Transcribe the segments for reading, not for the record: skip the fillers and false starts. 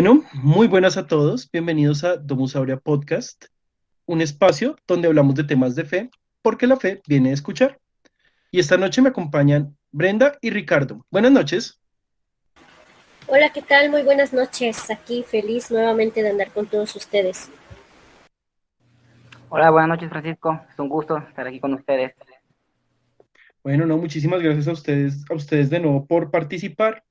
Bueno, muy buenas a todos. Bienvenidos a Domus Aurea Podcast, un espacio donde hablamos de temas de fe, porque la fe viene de escuchar. Y esta noche me acompañan Brenda y Ricardo. Buenas noches. Hola, ¿qué tal? Muy buenas noches. Aquí feliz nuevamente de andar con todos ustedes. Hola, buenas noches, Francisco. Es un gusto estar aquí con ustedes. Bueno, no, muchísimas gracias a ustedes de nuevo por participar.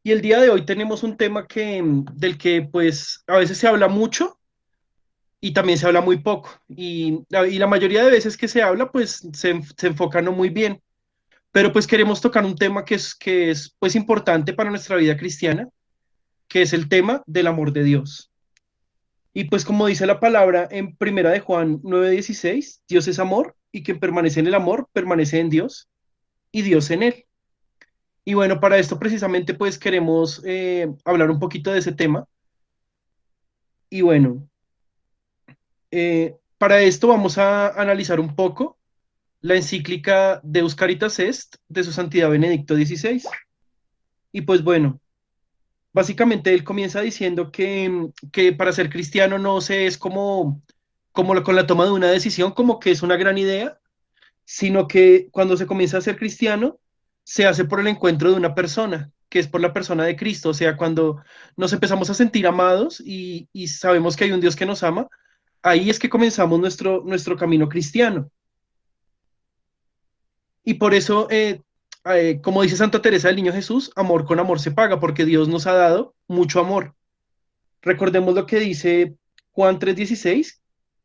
Y el día de hoy tenemos un tema del que pues a veces se habla mucho y también se habla muy poco. Y la mayoría de veces que se habla pues se enfoca no muy bien. Pero pues queremos tocar un tema que es pues importante para nuestra vida cristiana, que es el tema del amor de Dios. Y pues como dice la palabra en Primera de Juan 9:16, Dios es amor y quien permanece en el amor permanece en Dios y Dios en él. Y bueno, para esto precisamente pues queremos hablar un poquito de ese tema. Y bueno, para esto vamos a analizar un poco la encíclica Deus Caritas Est de su santidad Benedicto XVI. Y pues bueno, básicamente él comienza diciendo que para ser cristiano no se es con la toma de una decisión, como que es una gran idea, sino que cuando se comienza a ser cristiano, se hace por el encuentro de una persona, que es por la persona de Cristo. O sea, cuando nos empezamos a sentir amados y sabemos que hay un Dios que nos ama, ahí es que comenzamos nuestro camino cristiano. Y por eso, como dice Santa Teresa del Niño Jesús, amor con amor se paga, porque Dios nos ha dado mucho amor. Recordemos lo que dice Juan 3:16,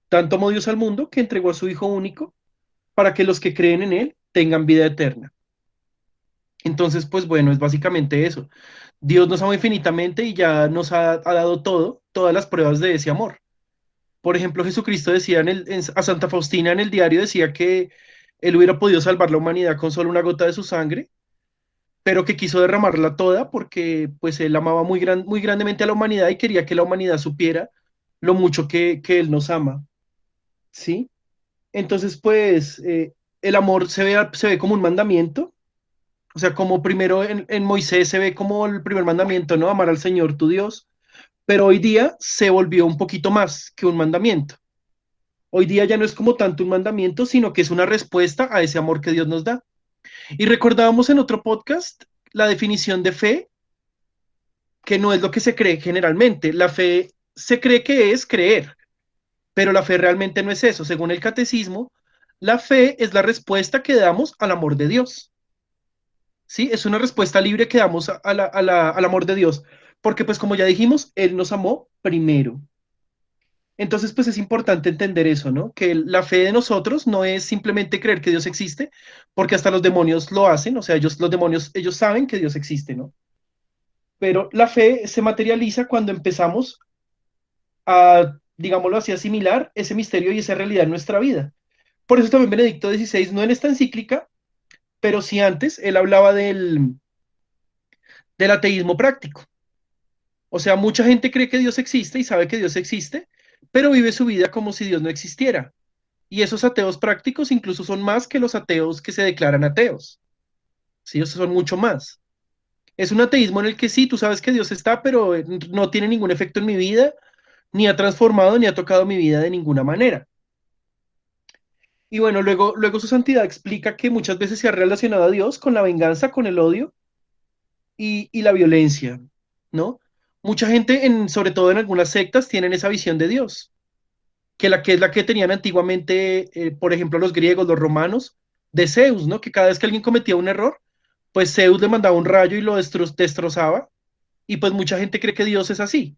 tanto amó Dios al mundo que entregó a su Hijo único para que los que creen en Él tengan vida eterna. Entonces, pues bueno, es básicamente eso. Dios nos ama infinitamente y ya nos ha dado todas las pruebas de ese amor. Por ejemplo, Jesucristo decía a Santa Faustina en el diario, decía que Él hubiera podido salvar la humanidad con solo una gota de su sangre, pero que quiso derramarla toda porque pues Él amaba muy grandemente a la humanidad y quería que la humanidad supiera lo mucho que Él nos ama. ¿Sí? Entonces, pues, el amor se ve como un mandamiento, o sea, como primero en Moisés se ve como el primer mandamiento, ¿no? Amar al Señor tu Dios, pero hoy día se volvió un poquito más que un mandamiento. Hoy día ya no es como tanto un mandamiento, sino que es una respuesta a ese amor que Dios nos da. Y recordábamos en otro podcast la definición de fe, que no es lo que se cree generalmente. La fe se cree que es creer, pero la fe realmente no es eso. Según el catecismo, la fe es la respuesta que damos al amor de Dios. ¿Sí? Es una respuesta libre que damos al amor de Dios, porque pues como ya dijimos, Él nos amó primero. Entonces pues es importante entender eso, ¿no? Que la fe de nosotros no es simplemente creer que Dios existe, porque hasta los demonios lo hacen, o sea, los demonios, ellos saben que Dios existe, ¿no? Pero la fe se materializa cuando empezamos a, digámoslo así, asimilar ese misterio y esa realidad en nuestra vida. Por eso también Benedicto XVI, no en esta encíclica, pero sí antes, él hablaba del ateísmo práctico. O sea, mucha gente cree que Dios existe y sabe que Dios existe, pero vive su vida como si Dios no existiera. Y esos ateos prácticos incluso son más que los ateos que se declaran ateos. Sí, o sea, son mucho más. Es un ateísmo en el que sí, tú sabes que Dios está, pero no tiene ningún efecto en mi vida, ni ha transformado, ni ha tocado mi vida de ninguna manera. Y bueno, luego su santidad explica que muchas veces se ha relacionado a Dios con la venganza, con el odio y la violencia, ¿no? Mucha gente, sobre todo en algunas sectas, tienen esa visión de Dios, que es la que tenían antiguamente, por ejemplo, los griegos, los romanos, de Zeus, ¿no? Que cada vez que alguien cometía un error, pues Zeus le mandaba un rayo y lo destrozaba, y pues mucha gente cree que Dios es así,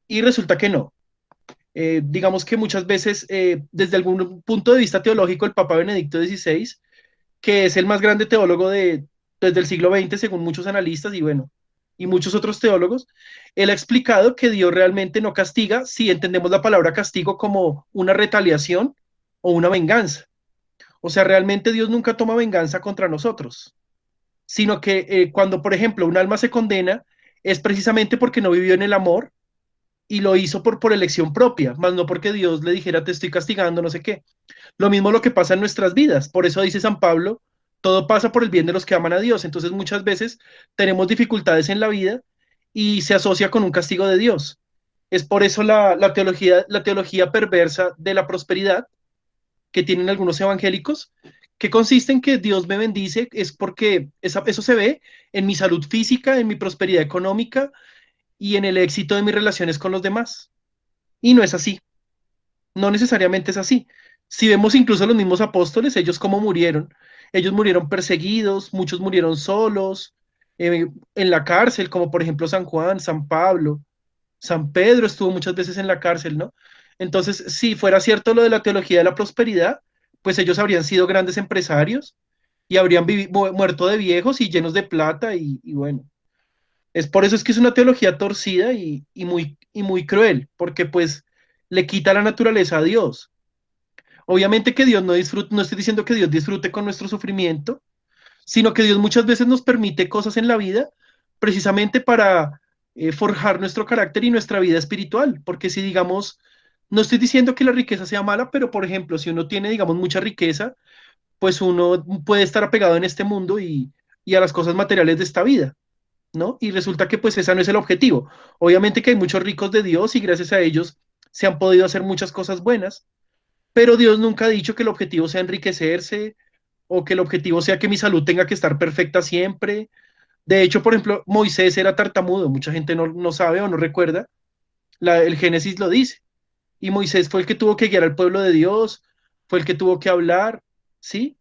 y resulta que no. Digamos que muchas veces, desde algún punto de vista teológico, el Papa Benedicto XVI, que es el más grande teólogo desde el siglo XX, según muchos analistas y bueno, y muchos otros teólogos, él ha explicado que Dios realmente no castiga si entendemos la palabra castigo como una retaliación o una venganza. O sea, realmente Dios nunca toma venganza contra nosotros, sino que cuando, por ejemplo, un alma se condena, es precisamente porque no vivió en el amor y lo hizo por elección propia, más no porque Dios le dijera te estoy castigando, no sé qué. Lo mismo lo que pasa en nuestras vidas. Por eso dice San Pablo, todo pasa por el bien de los que aman a Dios. Entonces muchas veces tenemos dificultades en la vida y se asocia con un castigo de Dios. Es por eso la teología perversa de la prosperidad que tienen algunos evangélicos, que consiste en que Dios me bendice, es porque eso se ve en mi salud física, en mi prosperidad económica y en el éxito de mis relaciones con los demás. Y no es así, no necesariamente es así. Si vemos incluso a los mismos apóstoles, ellos murieron perseguidos, muchos murieron solos, en la cárcel, como por ejemplo San Juan, San Pablo, San Pedro estuvo muchas veces en la cárcel, ¿no? Entonces, si fuera cierto lo de la teología de la prosperidad, pues ellos habrían sido grandes empresarios y habrían muerto de viejos y llenos de plata y bueno, es por eso es que es una teología torcida y muy cruel, porque pues le quita la naturaleza a Dios. Obviamente que Dios no disfruta, no estoy diciendo que Dios disfrute con nuestro sufrimiento, sino que Dios muchas veces nos permite cosas en la vida precisamente para forjar nuestro carácter y nuestra vida espiritual, porque si digamos, no estoy diciendo que la riqueza sea mala, pero por ejemplo, si uno tiene, digamos, mucha riqueza, pues uno puede estar apegado en este mundo y a las cosas materiales de esta vida, ¿no? Y resulta que pues ese no es el objetivo. Obviamente que hay muchos ricos de Dios y gracias a ellos se han podido hacer muchas cosas buenas, pero Dios nunca ha dicho que el objetivo sea enriquecerse o que el objetivo sea que mi salud tenga que estar perfecta siempre. De hecho, por ejemplo, Moisés era tartamudo, mucha gente no sabe o no recuerda, el Génesis lo dice, y Moisés fue el que tuvo que guiar al pueblo de Dios, fue el que tuvo que hablar, ¿sí?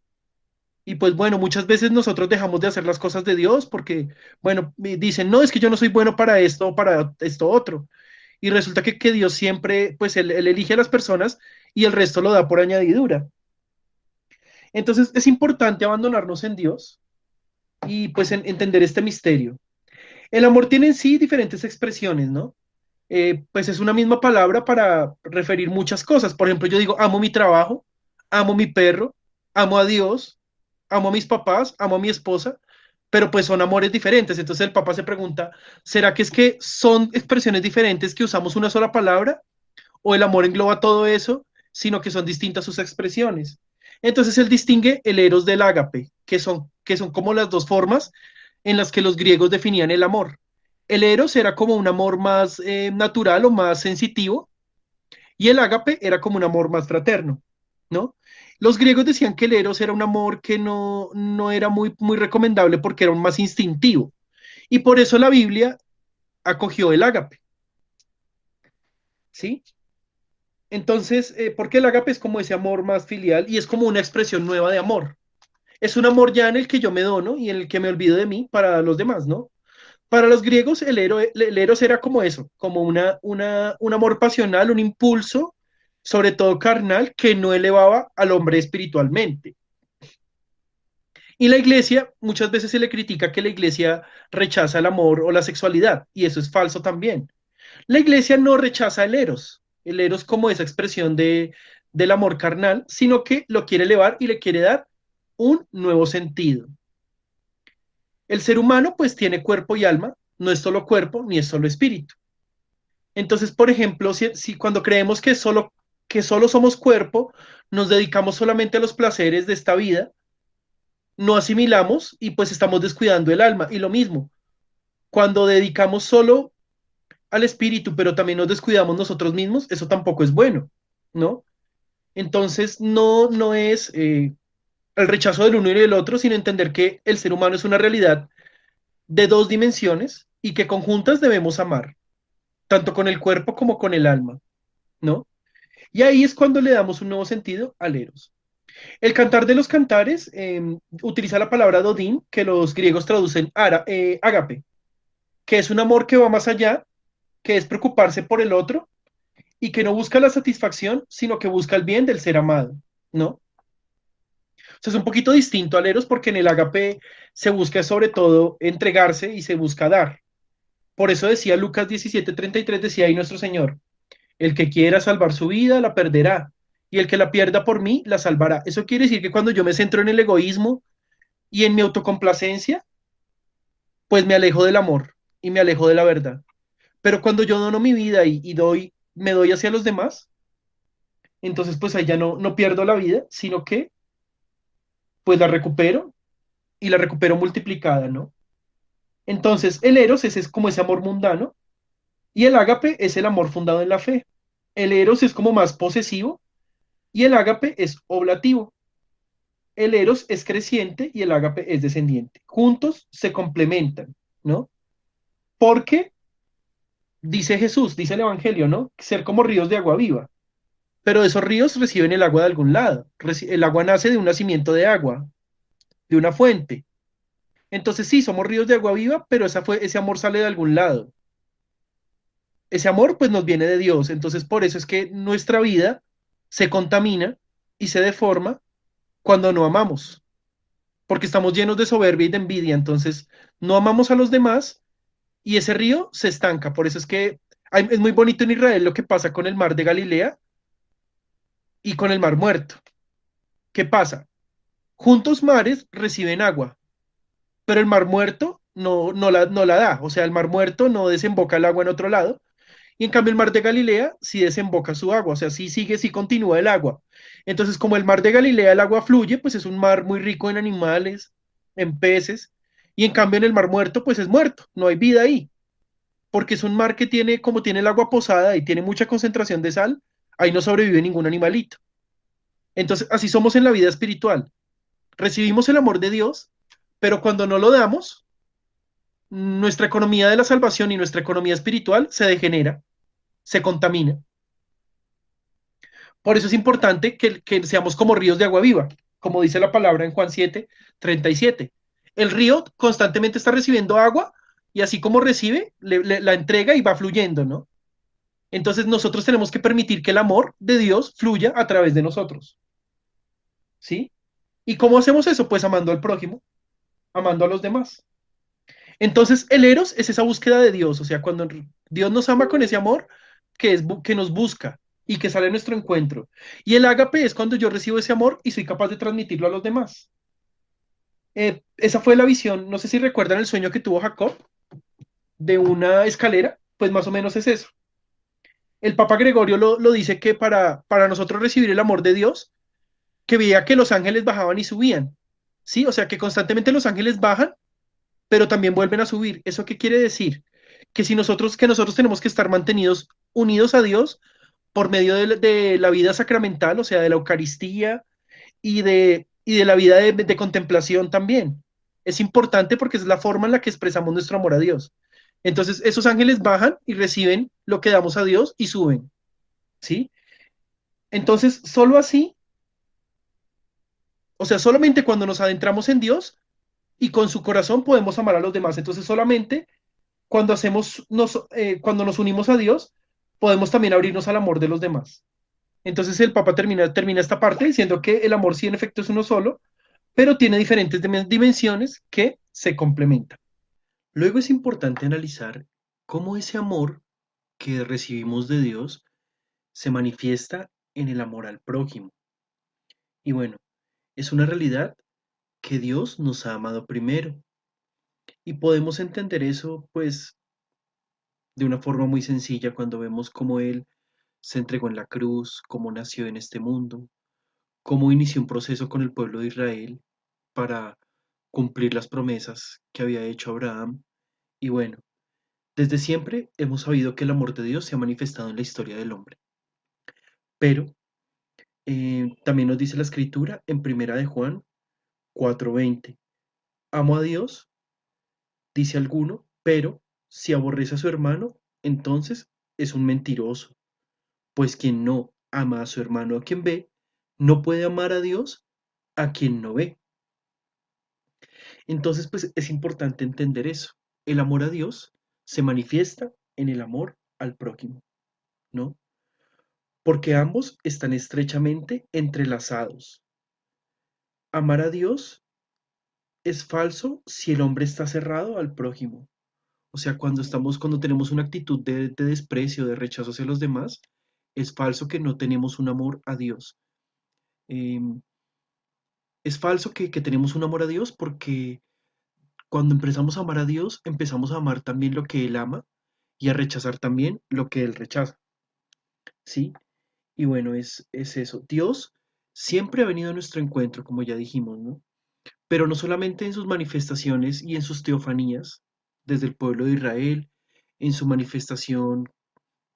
Y pues bueno, muchas veces nosotros dejamos de hacer las cosas de Dios porque, bueno, dicen, no, es que yo no soy bueno para esto o para esto otro. Y resulta que Dios siempre, pues él elige a las personas y el resto lo da por añadidura. Entonces es importante abandonarnos en Dios y pues entender este misterio. El amor tiene en sí diferentes expresiones, ¿no? Pues es una misma palabra para referir muchas cosas. Por ejemplo, yo digo, amo mi trabajo, amo mi perro, amo a Dios, amo a mis papás, amo a mi esposa, pero pues son amores diferentes. Entonces el papá se pregunta, ¿será que es que son expresiones diferentes que usamos una sola palabra? ¿O el amor engloba todo eso, sino que son distintas sus expresiones? Entonces él distingue el eros del ágape, que son como las dos formas en las que los griegos definían el amor. El eros era como un amor más natural o más sensitivo, y el ágape era como un amor más fraterno, ¿no? Los griegos decían que el eros era un amor que no era muy recomendable porque era un más instintivo, y por eso la Biblia acogió el ágape, ¿sí? Entonces, porque el ágape es como ese amor más filial y es como una expresión nueva de amor. Es un amor ya en el que yo me dono y en el que me olvido de mí para los demás, ¿no? Para los griegos, el eros era como eso, como un amor pasional, un impulso, sobre todo carnal, que no elevaba al hombre espiritualmente. Y la iglesia, muchas veces se le critica que la iglesia rechaza el amor o la sexualidad, y eso es falso también. La iglesia no rechaza el eros como esa expresión del amor carnal, sino que lo quiere elevar y le quiere dar un nuevo sentido. El ser humano pues tiene cuerpo y alma, no es solo cuerpo ni es solo espíritu. Entonces, por ejemplo, si cuando creemos que solo somos cuerpo, nos dedicamos solamente a los placeres de esta vida, no asimilamos y pues estamos descuidando el alma. Y lo mismo, cuando dedicamos solo al espíritu, pero también nos descuidamos nosotros mismos, eso tampoco es bueno, ¿no? Entonces, no es el rechazo del uno y del otro, sino entender que el ser humano es una realidad de dos dimensiones y que conjuntas debemos amar, tanto con el cuerpo como con el alma, ¿no? Y ahí es cuando le damos un nuevo sentido al eros. El cantar de los cantares utiliza la palabra dodín, que los griegos traducen ágape, que es un amor que va más allá, que es preocuparse por el otro y que no busca la satisfacción, sino que busca el bien del ser amado, ¿no? O sea, es un poquito distinto al eros porque en el ágape se busca sobre todo entregarse y se busca dar. Por eso decía Lucas 17:33, decía ahí nuestro Señor, el que quiera salvar su vida la perderá, y el que la pierda por mí la salvará. Eso quiere decir que cuando yo me centro en el egoísmo y en mi autocomplacencia, pues me alejo del amor y me alejo de la verdad. Pero cuando yo dono mi vida me doy hacia los demás, entonces pues ahí ya no pierdo la vida, sino que pues la recupero y la recupero multiplicada, ¿no? Entonces, el eros es como ese amor mundano y el ágape es el amor fundado en la fe. El eros es como más posesivo y el ágape es oblativo. El eros es creciente y el ágape es descendiente. Juntos se complementan, ¿no? Porque dice Jesús, dice el Evangelio, ¿no? Ser como ríos de agua viva. Pero esos ríos reciben el agua de algún lado. El agua nace de un nacimiento de agua, de una fuente. Entonces sí, somos ríos de agua viva, pero ese amor sale de algún lado. Ese amor pues nos viene de Dios. Entonces por eso es que nuestra vida se contamina y se deforma cuando no amamos, porque estamos llenos de soberbia y de envidia. Entonces no amamos a los demás y ese río se estanca. Por eso es que es muy bonito en Israel lo que pasa con el mar de Galilea y con el mar muerto. ¿Qué pasa? Juntos mares reciben agua, pero el mar muerto no la da. O sea, el mar muerto no desemboca el agua en otro lado. Y en cambio el mar de Galilea sí desemboca su agua, o sea, sí sigue, sí continúa el agua. Entonces, como el mar de Galilea el agua fluye, pues es un mar muy rico en animales, en peces, y en cambio en el mar muerto, pues es muerto, no hay vida ahí, porque es un mar que tiene, como tiene el agua posada y tiene mucha concentración de sal, ahí no sobrevive ningún animalito. Entonces, así somos en la vida espiritual. Recibimos el amor de Dios, pero cuando no lo damos, nuestra economía de la salvación y nuestra economía espiritual se degenera, se contamina. Por eso es importante que seamos como ríos de agua viva, como dice la palabra en Juan 7:37. El río constantemente está recibiendo agua y así como recibe, la entrega y va fluyendo, ¿no? Entonces nosotros tenemos que permitir que el amor de Dios fluya a través de nosotros, ¿sí? ¿Y cómo hacemos eso? Pues amando al prójimo, amando a los demás. Entonces el eros es esa búsqueda de Dios, o sea, cuando Dios nos ama con ese amor que nos busca y que sale a nuestro encuentro. Y el ágape es cuando yo recibo ese amor y soy capaz de transmitirlo a los demás. Esa fue la visión, no sé si recuerdan el sueño que tuvo Jacob de una escalera, pues más o menos es eso. El Papa Gregorio lo dice que para nosotros recibir el amor de Dios, que veía que los ángeles bajaban y subían, ¿sí? O sea, que constantemente los ángeles bajan, pero también vuelven a subir. ¿Eso qué quiere decir? Que nosotros tenemos que estar mantenidos unidos a Dios por medio de la vida sacramental, o sea, de la Eucaristía y de la vida de contemplación también. Es importante porque es la forma en la que expresamos nuestro amor a Dios. Entonces, esos ángeles bajan y reciben lo que damos a Dios y suben, ¿sí? Entonces, solo así, o sea, solamente cuando nos adentramos en Dios y con su corazón podemos amar a los demás. Entonces, solamente cuando nos unimos a Dios, podemos también abrirnos al amor de los demás. Entonces el Papa termina esta parte diciendo que el amor sí en efecto es uno solo, pero tiene diferentes dimensiones que se complementan. Luego es importante analizar cómo ese amor que recibimos de Dios se manifiesta en el amor al prójimo. Y bueno, es una realidad que Dios nos ha amado primero. Y podemos entender eso pues de una forma muy sencilla cuando vemos cómo Él se entregó en la cruz, cómo nació en este mundo, cómo inició un proceso con el pueblo de Israel para cumplir las promesas que había hecho Abraham. Y bueno, desde siempre hemos sabido que el amor de Dios se ha manifestado en la historia del hombre. Pero también nos dice la escritura en Primera de Juan 4:20. Amo a Dios, dice alguno, pero si aborrece a su hermano, entonces es un mentiroso. Pues quien no ama a su hermano a quien ve, no puede amar a Dios a quien no ve. Entonces, pues es importante entender eso. El amor a Dios se manifiesta en el amor al prójimo, ¿no? Porque ambos están estrechamente entrelazados. Amar a Dios es falso si el hombre está cerrado al prójimo. O sea, cuando tenemos una actitud de desprecio, de rechazo hacia los demás, es falso que no tenemos un amor a Dios. Em, es falso que tenemos un amor a Dios porque cuando empezamos a amar a Dios, empezamos a amar también lo que Él ama y a rechazar también lo que Él rechaza, ¿sí? Y bueno, es eso. Dios siempre ha venido a nuestro encuentro, como ya dijimos, ¿no? Pero no solamente en sus manifestaciones y en sus teofanías, desde el pueblo de Israel, en su manifestación,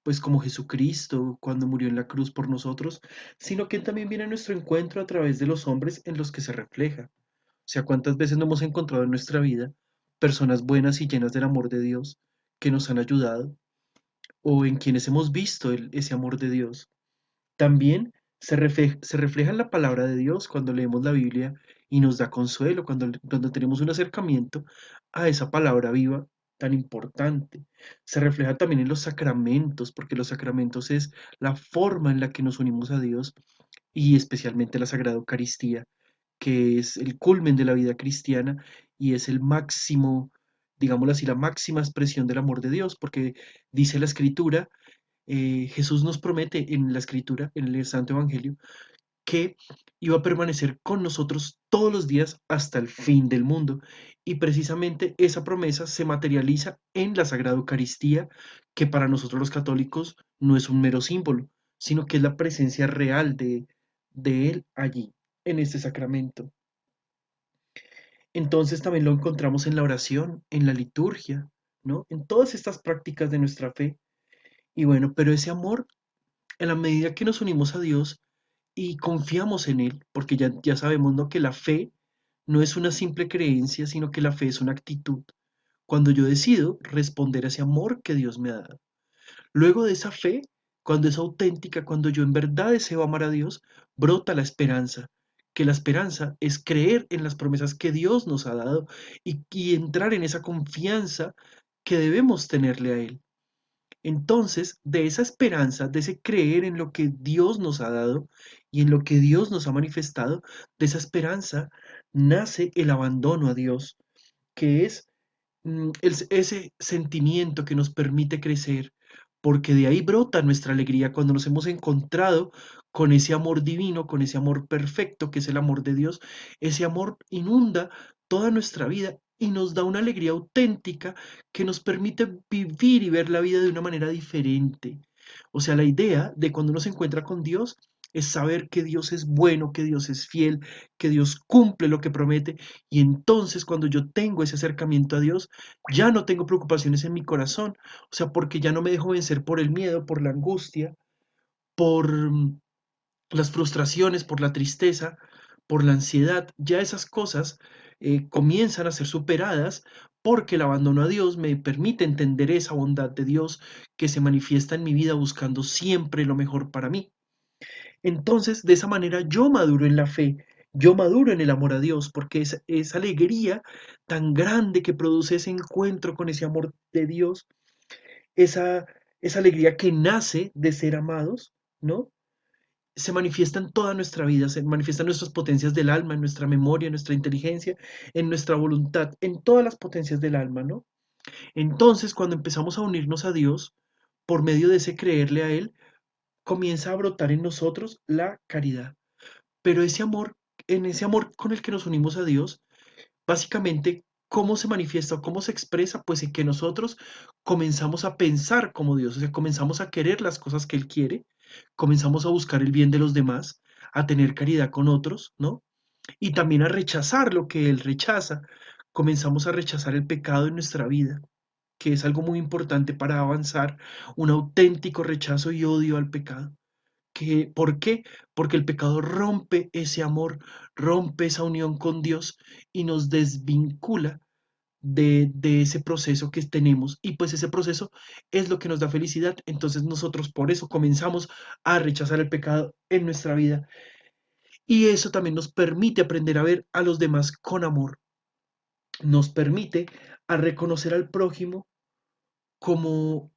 pues como Jesucristo cuando murió en la cruz por nosotros, sino que también viene a nuestro encuentro a través de los hombres en los que se refleja. O sea, cuántas veces no hemos encontrado en nuestra vida personas buenas y llenas del amor de Dios que nos han ayudado, o en quienes hemos visto ese amor de Dios. También se refleja en la palabra de Dios cuando leemos la Biblia y nos da consuelo, cuando tenemos un acercamiento a esa palabra viva tan importante. Se refleja también en los sacramentos, porque los sacramentos es la forma en la que nos unimos a Dios y especialmente la Sagrada Eucaristía, que es el culmen de la vida cristiana y es el máximo, digámoslo así, la máxima expresión del amor de Dios, porque dice la Escritura, Jesús nos promete en la Escritura, en el Santo Evangelio, que iba a permanecer con nosotros todos los días hasta el fin del mundo. Y precisamente esa promesa se materializa en la Sagrada Eucaristía, que para nosotros los católicos no es un mero símbolo, sino que es la presencia real de Él allí, en este sacramento. Entonces también lo encontramos en la oración, en la liturgia, ¿no? En todas estas prácticas de nuestra fe. Y bueno, pero ese amor, en la medida que nos unimos a Dios y confiamos en Él, porque ya sabemos, ¿no? Que la fe no es una simple creencia, sino que la fe es una actitud. Cuando yo decido responder a ese amor que Dios me ha dado. Luego de esa fe, cuando es auténtica, cuando yo en verdad deseo amar a Dios, brota la esperanza, que la esperanza es creer en las promesas que Dios nos ha dado y entrar en esa confianza que debemos tenerle a Él. Entonces, de esa esperanza, de ese creer en lo que Dios nos ha dado y en lo que Dios nos ha manifestado, de esa esperanza nace el abandono a Dios, que es ese sentimiento que nos permite crecer, porque de ahí brota nuestra alegría cuando nos hemos encontrado con ese amor divino, con ese amor perfecto que es el amor de Dios. Ese amor inunda toda nuestra vida y nos da una alegría auténtica que nos permite vivir y ver la vida de una manera diferente. O sea, la idea de cuando uno se encuentra con Dios es saber que Dios es bueno, que Dios es fiel, que Dios cumple lo que promete. Y entonces cuando yo tengo ese acercamiento a Dios, ya no tengo preocupaciones en mi corazón. O sea, porque ya no me dejo vencer por el miedo, por la angustia, por las frustraciones, por la tristeza, por la ansiedad. Ya esas cosas comienzan a ser superadas porque el abandono a Dios me permite entender esa bondad de Dios que se manifiesta en mi vida buscando siempre lo mejor para mí. Entonces, de esa manera yo maduro en la fe, yo maduro en el amor a Dios, porque esa alegría tan grande que produce ese encuentro con ese amor de Dios, esa, esa alegría que nace de ser amados, ¿no? Se manifiesta en toda nuestra vida, se manifiesta en nuestras potencias del alma, en nuestra memoria, en nuestra inteligencia, en nuestra voluntad, en todas las potencias del alma, ¿no? Entonces, cuando empezamos a unirnos a Dios, por medio de ese creerle a Él, comienza a brotar en nosotros la caridad. Pero ese amor, en ese amor con el que nos unimos a Dios, básicamente, ¿cómo se manifiesta o cómo se expresa? Pues en que nosotros comenzamos a pensar como Dios, o sea, comenzamos a querer las cosas que Él quiere, comenzamos a buscar el bien de los demás, a tener caridad con otros, ¿no? Y también a rechazar lo que Él rechaza. Comenzamos a rechazar el pecado en nuestra vida, que es algo muy importante para avanzar, un auténtico rechazo y odio al pecado. ¿Por qué? Porque el pecado rompe ese amor, rompe esa unión con Dios y nos desvincula de ese proceso que tenemos. Y pues ese proceso es lo que nos da felicidad. Entonces nosotros por eso comenzamos a rechazar el pecado en nuestra vida. Y eso también nos permite aprender a ver a los demás con amor. Nos permite a reconocer al prójimo como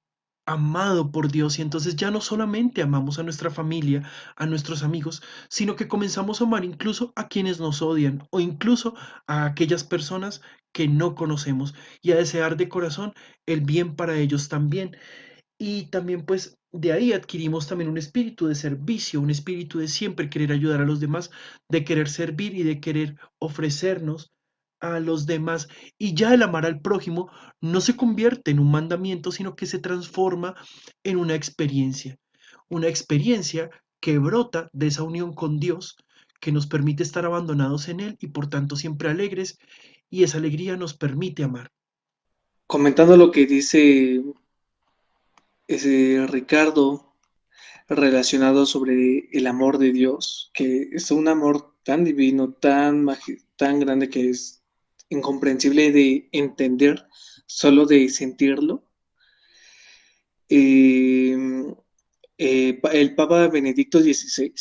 amado por Dios y entonces ya no solamente amamos a nuestra familia, a nuestros amigos, sino que comenzamos a amar incluso a quienes nos odian o incluso a aquellas personas que no conocemos y a desear de corazón el bien para ellos también. Y también pues de ahí adquirimos también un espíritu de servicio, un espíritu de siempre querer ayudar a los demás, de querer servir y de querer ofrecernos a los demás. Y ya el amar al prójimo no se convierte en un mandamiento, sino que se transforma en una experiencia que brota de esa unión con Dios, que nos permite estar abandonados en Él y por tanto siempre alegres, y esa alegría nos permite amar. comentando lo que dice ese Ricardo relacionado sobre el amor de Dios, que es un amor tan divino, tan grande que es incomprensible de entender, solo de sentirlo. Eh, el Papa Benedicto XVI,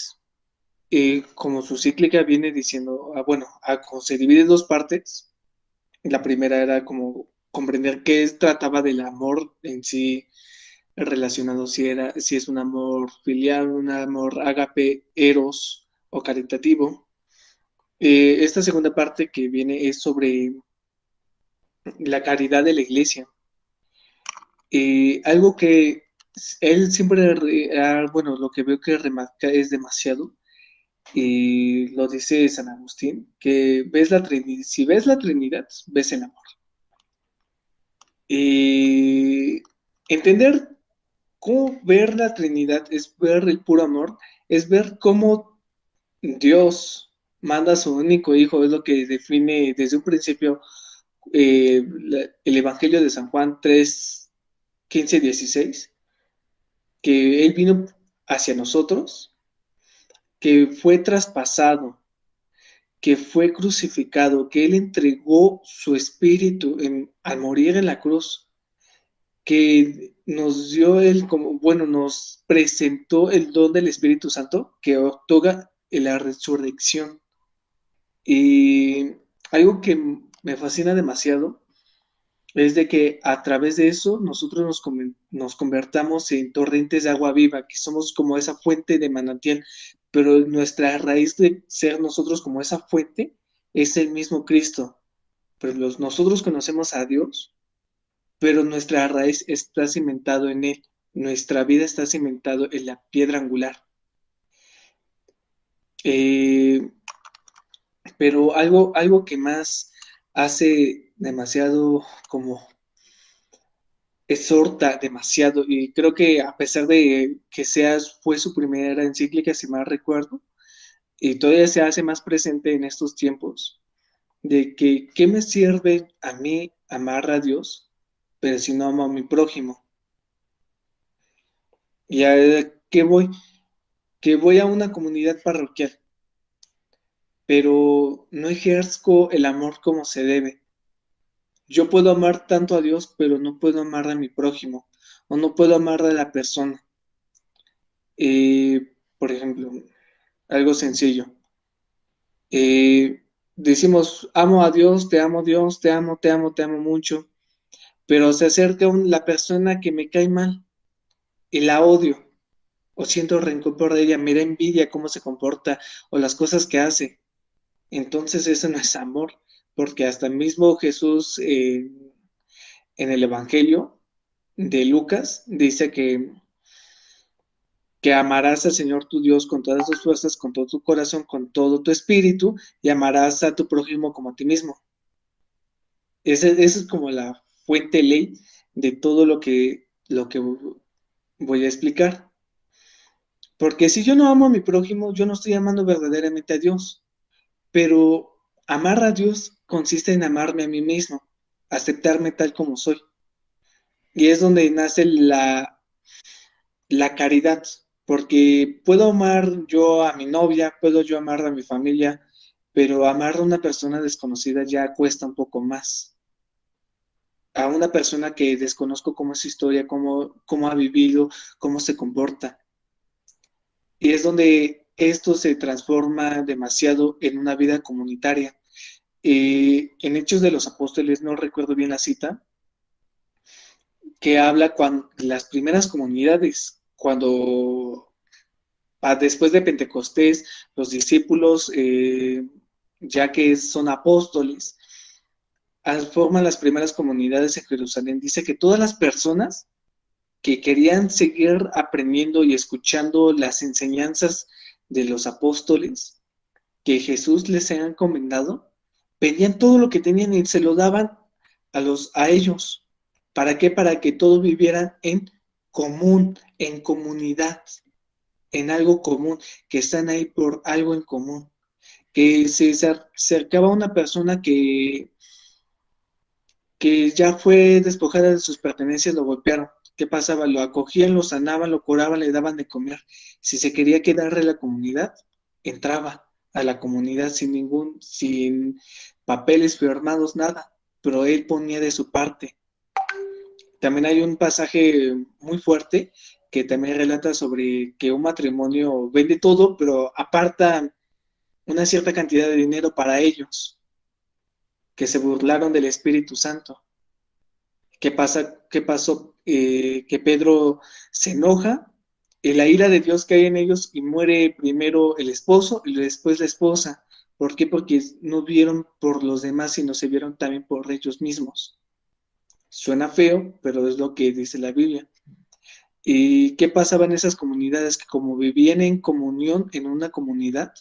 como su cíclica viene diciendo, bueno, como se divide en dos partes. La primera era como comprender qué trataba del amor en sí, relacionado si es un amor filial, un amor ágape, eros o caritativo. Esta segunda parte que viene es sobre la caridad de la iglesia. Algo que él siempre, bueno, lo que veo que remarca es demasiado, y lo dice San Agustín, que si ves la Trinidad, ves el amor. Y entender cómo ver la Trinidad es ver el puro amor, es ver cómo Dios manda a su único hijo, es lo que define desde un principio el Evangelio de San Juan 3, 15, 16, que Él vino hacia nosotros, que fue traspasado, que fue crucificado, que Él entregó su espíritu al morir en la cruz, que nos dio como, bueno, nos presentó el don del Espíritu Santo que otorga la resurrección. Y algo que me fascina demasiado es de que a través de eso nosotros nos convertamos en torrentes de agua viva, que somos como esa fuente de manantial, pero nuestra raíz de ser nosotros como esa fuente es el mismo Cristo. Pues nosotros conocemos a Dios, pero nuestra raíz está cimentado en Él, nuestra vida está cimentado en la piedra angular. Eh, pero algo que más hace demasiado como exhorta demasiado, y creo que a pesar de que fue su primera encíclica, si mal recuerdo, y todavía se hace más presente en estos tiempos, de que ¿qué me sirve a mí amar a Dios, pero si no amo a mi prójimo? ¿Y a qué voy? Que voy a una comunidad parroquial, pero no ejerzo el amor como se debe. Yo puedo amar tanto a Dios, pero no puedo amar a mi prójimo, o no puedo amar a la persona. Por ejemplo, algo sencillo. Decimos, amo a Dios, te amo mucho, pero se acerca la persona que me cae mal y la odio, o siento rencor por ella, me da envidia cómo se comporta o las cosas que hace. Entonces eso no es amor, porque hasta mismo Jesús en el Evangelio de Lucas dice que amarás al Señor tu Dios con todas tus fuerzas, con todo tu corazón, con todo tu espíritu, y amarás a tu prójimo como a ti mismo. Esa es como la fuente ley de todo lo que voy a explicar. Porque si yo no amo a mi prójimo, yo no estoy amando verdaderamente a Dios. Pero amar a Dios consiste en amarme a mí mismo, aceptarme tal como soy. Y es donde nace la caridad, porque puedo amar yo a mi novia, puedo yo amar a mi familia, pero amar a una persona desconocida ya cuesta un poco más. A una persona que desconozco cómo es su historia, cómo ha vivido, cómo se comporta. Y es donde esto se transforma demasiado en una vida comunitaria. En Hechos de los Apóstoles, no recuerdo bien la cita, que habla cuando las primeras comunidades, cuando después de Pentecostés, los discípulos, ya que son apóstoles, forman las primeras comunidades en Jerusalén. Dice que todas las personas que querían seguir aprendiendo y escuchando las enseñanzas de los apóstoles que Jesús les había encomendado, pedían todo lo que tenían y se lo daban a ellos. ¿Para qué? Para que todos vivieran en común, en comunidad, en algo común, que están ahí por algo en común. Que se acercaba a una persona que que ya fue despojada de sus pertenencias, lo golpearon. ¿Qué pasaba? Lo acogían, lo sanaban, lo curaban, le daban de comer. Si se quería quedar en la comunidad, entraba a la comunidad sin papeles firmados, nada, pero él ponía de su parte. También hay un pasaje muy fuerte que también relata sobre que un matrimonio vende todo, pero aparta una cierta cantidad de dinero para ellos, que se burlaron del Espíritu Santo. ¿Qué pasa? ¿Qué pasó? Que Pedro se enoja, y la ira de Dios cae en ellos y muere primero el esposo y después la esposa. ¿Por qué? Porque no vieron por los demás, sino se vieron también por ellos mismos. Suena feo, pero es lo que dice la Biblia. ¿Y qué pasaba en esas comunidades? Que como vivían en comunión en una comunidad,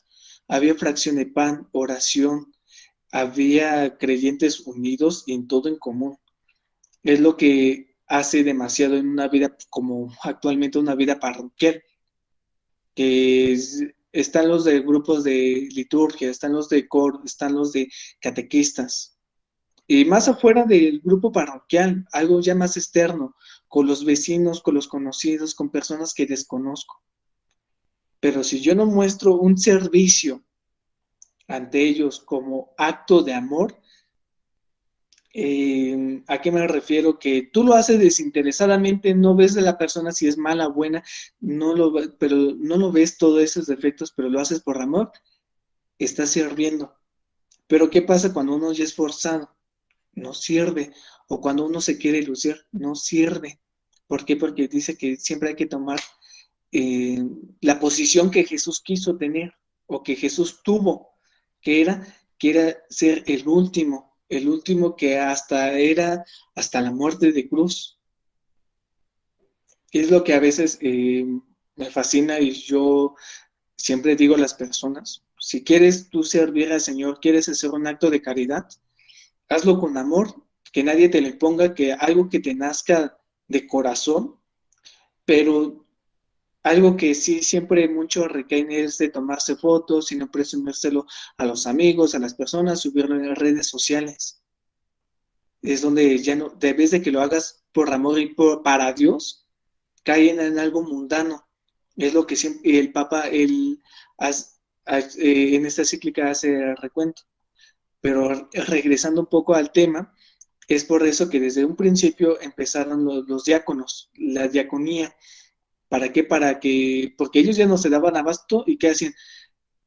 había fracción de pan, oración, había creyentes unidos y en todo en común. Es lo que hace demasiado en una vida como actualmente una vida parroquial, están los de grupos de liturgia, están los de coro, están los de catequistas, y más afuera del grupo parroquial, algo ya más externo, con los vecinos, con los conocidos, con personas que desconozco. Pero si yo no muestro un servicio ante ellos como acto de amor, ¿a qué me refiero? Que tú lo haces desinteresadamente, no ves de la persona si es mala o buena, pero no lo ves todos esos defectos, pero lo haces por amor, estás sirviendo. Pero ¿qué pasa cuando uno ya es forzado? No sirve. O cuando uno se quiere lucir, no sirve. ¿Por qué? Porque dice que siempre hay que tomar la posición que Jesús quiso tener o que Jesús tuvo, que era ser el último que era hasta la muerte de cruz. Es lo que a veces me fascina y yo siempre digo a las personas, si quieres tú servir al Señor, quieres hacer un acto de caridad, hazlo con amor, que nadie te le ponga, que algo que te nazca de corazón, pero algo que sí siempre mucho recaen es de tomarse fotos y no presumírselo a los amigos, a las personas, subirlo en las redes sociales. Es donde ya no, debes de que lo hagas por amor y para Dios, caen en algo mundano. Es lo que siempre el Papa en esta cíclica hace recuento. Pero regresando un poco al tema, es por eso que desde un principio empezaron los diáconos, la diaconía. ¿Para qué? Porque ellos ya no se daban abasto y ¿qué hacían?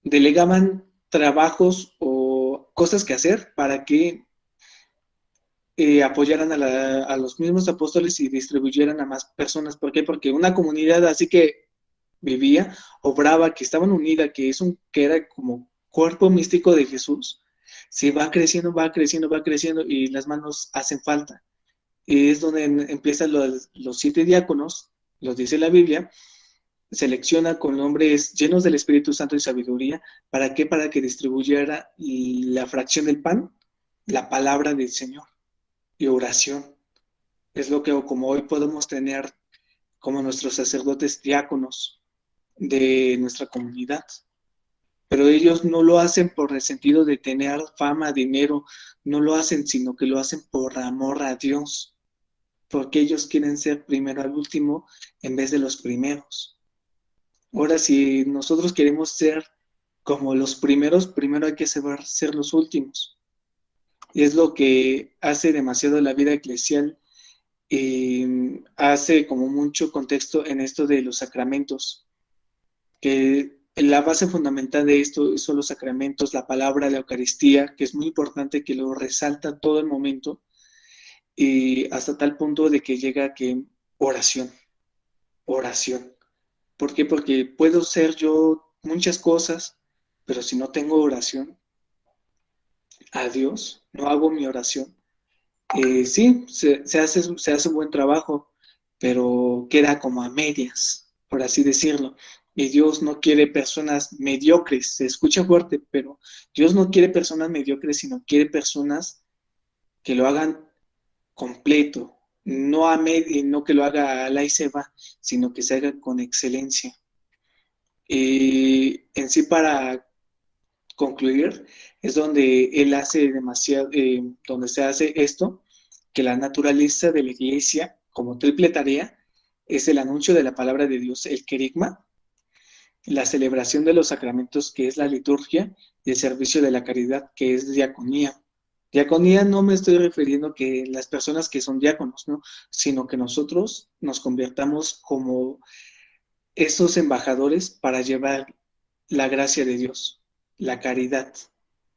Delegaban trabajos o cosas que hacer para que apoyaran a los mismos apóstoles y distribuyeran a más personas. ¿Por qué? Porque una comunidad así que vivía, obraba, que estaban unida, que era como cuerpo místico de Jesús, se va creciendo, va creciendo, va creciendo y las manos hacen falta. Y es donde empiezan los 7 diáconos, los dice la Biblia, selecciona con nombres llenos del Espíritu Santo y sabiduría. ¿Para qué? Para que distribuyera la fracción del pan, la palabra del Señor y oración. Es lo que como hoy podemos tener como nuestros sacerdotes diáconos de nuestra comunidad. Pero ellos no lo hacen por el sentido de tener fama, dinero, no lo hacen, sino que lo hacen por amor a Dios, porque ellos quieren ser primero al último en vez de los primeros. Ahora, si nosotros queremos ser como los primeros, primero hay que saber ser los últimos. Y es lo que hace demasiado la vida eclesial y hace como mucho contexto en esto de los sacramentos, que la base fundamental de esto son los sacramentos, la palabra, la Eucaristía, que es muy importante, que lo resalta todo el momento, y hasta tal punto de que llega a que oración, oración. ¿Por qué? Porque puedo ser yo muchas cosas, pero si no tengo oración a Dios, no hago mi oración, sí, se hace un buen trabajo, pero queda como a medias, por así decirlo. Y Dios no quiere personas mediocres, se escucha fuerte, pero Dios no quiere personas mediocres, sino quiere personas que lo hagan completo, no no que lo haga a la y se va, sino que se haga con excelencia. Y en sí, para concluir, es donde él hace demasiado, donde se hace esto, que la naturaleza de la iglesia, como triple tarea, es el anuncio de la palabra de Dios, el querigma, la celebración de los sacramentos, que es la liturgia, y el servicio de la caridad, que es diaconía. Diaconía no me estoy refiriendo que las personas que son diáconos, ¿no? Sino que nosotros nos convertamos como esos embajadores para llevar la gracia de Dios, la caridad,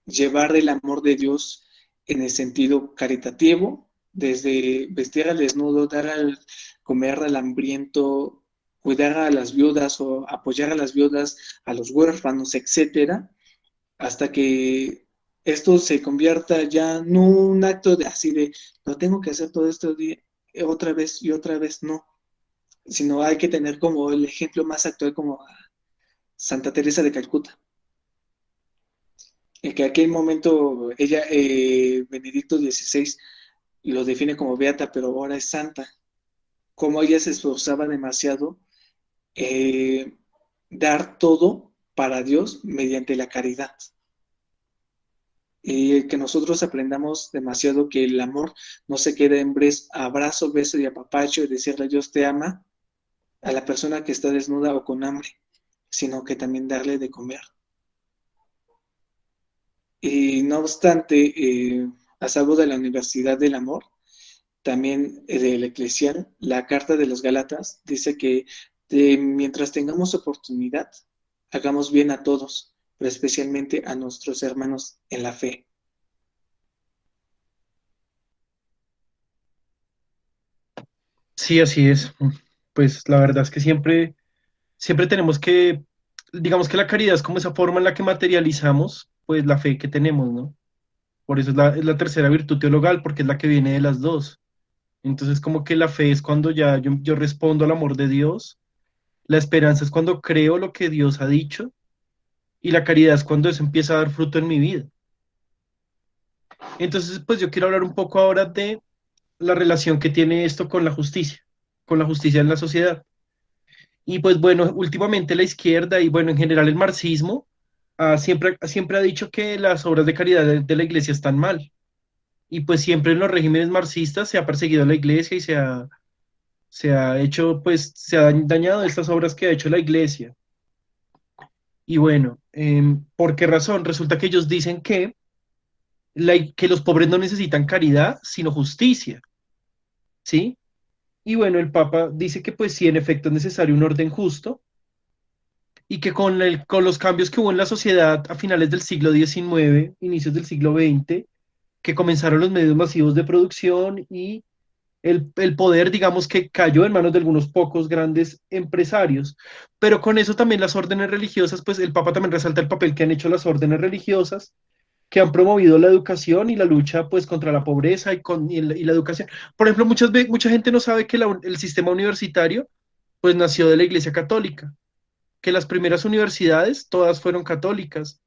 llevar el amor de Dios en el sentido caritativo, desde vestir al desnudo, dar al comer al hambriento, cuidar a las viudas o apoyar a las viudas, a los huérfanos, etcétera, hasta que esto se convierta ya no un acto de así de no tengo que hacer todo esto otra vez y otra vez, no, sino hay que tener como el ejemplo más actual como Santa Teresa de Calcuta, en que aquel momento ella, Benedicto XVI, lo define como beata, pero ahora es santa, como ella se esforzaba demasiado eh, dar todo para Dios mediante la caridad. Y que nosotros aprendamos demasiado que el amor no se queda en abrazo, beso y apapacho y decirle Dios te ama a la persona que está desnuda o con hambre, sino que también darle de comer. Y no obstante, a salvo de la Universidad del Amor, también del Eclesial, la Carta de los Gálatas dice que mientras tengamos oportunidad, hagamos bien a todos, pero especialmente a nuestros hermanos en la fe. Sí, así es. Pues la verdad es que siempre tenemos que, digamos que la caridad es como esa forma en la que materializamos, pues la fe que tenemos, ¿no? Por eso es la tercera virtud teologal, porque es la que viene de las dos. Entonces, como que la fe es cuando ya yo respondo al amor de Dios, la esperanza es cuando creo lo que Dios ha dicho, y la caridad es cuando eso empieza a dar fruto en mi vida. Entonces, pues yo quiero hablar un poco ahora de la relación que tiene esto con la justicia en la sociedad. Y pues bueno, últimamente la izquierda y bueno, en general el marxismo siempre ha dicho que las obras de caridad de la iglesia están mal. Y pues siempre en los regímenes marxistas se ha perseguido a la iglesia y se ha hecho, pues se han dañado estas obras que ha hecho la iglesia. Y bueno, ¿por qué razón? Resulta que ellos dicen que los pobres no necesitan caridad, sino justicia, ¿sí? Y bueno, el Papa dice que pues sí, en efecto es necesario un orden justo y que con los cambios que hubo en la sociedad a finales del siglo XIX, inicios del siglo XX, que comenzaron los medios masivos de producción y el poder, digamos, que cayó en manos de algunos pocos grandes empresarios. Pero con eso también las órdenes religiosas, pues el Papa también resalta el papel que han hecho las órdenes religiosas, que han promovido la educación y la lucha pues contra la pobreza y la educación. Por ejemplo, mucha gente no sabe que el sistema universitario pues nació de la Iglesia Católica, que las primeras universidades todas fueron católicas.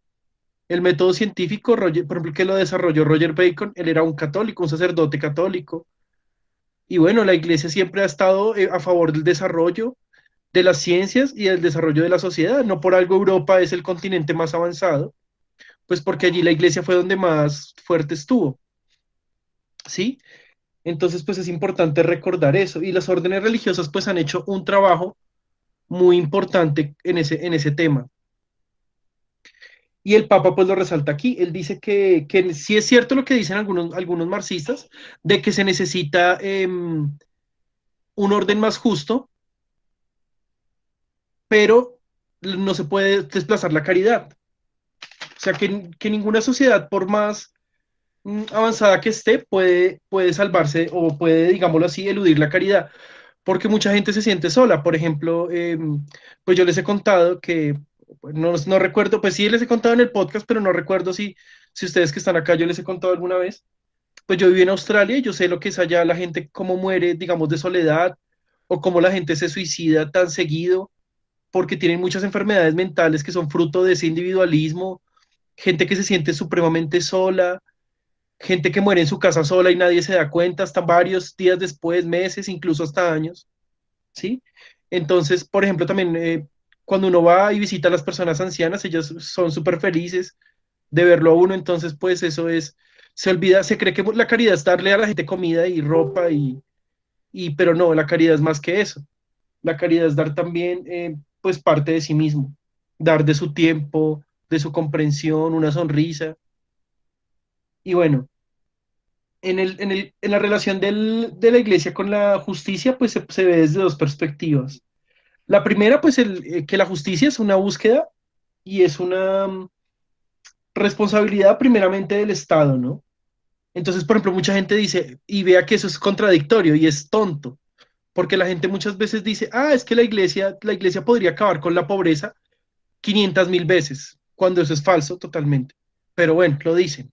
El método científico, por ejemplo, que lo desarrolló Roger Bacon, él era un católico, un sacerdote católico. Y bueno, la iglesia siempre ha estado a favor del desarrollo de las ciencias y del desarrollo de la sociedad. No por algo Europa es el continente más avanzado, pues porque allí la iglesia fue donde más fuerte estuvo, ¿sí? Entonces, pues es importante recordar eso. Y las órdenes religiosas, pues han hecho un trabajo muy importante en ese tema. Y el Papa pues lo resalta aquí. Él dice que sí es cierto lo que dicen algunos marxistas, de que se necesita un orden más justo, pero no se puede desplazar la caridad. O sea, que ninguna sociedad, por más avanzada que esté, puede salvarse o puede, digámoslo así, eludir la caridad, porque mucha gente se siente sola. Por ejemplo, pues yo les he contado que, pues, no recuerdo, pues sí les he contado en el podcast, pero no recuerdo si ustedes que están acá yo les he contado alguna vez. Pues yo viví en Australia y yo sé lo que es allá la gente, cómo muere, digamos, de soledad, o cómo la gente se suicida tan seguido porque tienen muchas enfermedades mentales que son fruto de ese individualismo, gente que se siente supremamente sola, gente que muere en su casa sola y nadie se da cuenta hasta varios días después, meses, incluso hasta años, ¿sí? Entonces, por ejemplo, también cuando uno va y visita a las personas ancianas, ellas son súper felices de verlo a uno, entonces pues eso es, Se olvida, se cree que la caridad es darle a la gente comida y ropa, pero no, la caridad es más que eso. La caridad es dar también, pues, parte de sí mismo, dar de su tiempo, de su comprensión, una sonrisa. Y bueno, en la relación de la iglesia con la justicia, pues se ve desde dos perspectivas. La primera, pues, que la justicia es una búsqueda y es una responsabilidad primeramente del Estado, ¿no? Entonces, por ejemplo, mucha gente dice, y vea que eso es contradictorio y es tonto, porque la gente muchas veces dice, ah, es que la iglesia podría acabar con la pobreza 500.000 veces, cuando eso es falso totalmente. Pero bueno, lo dicen,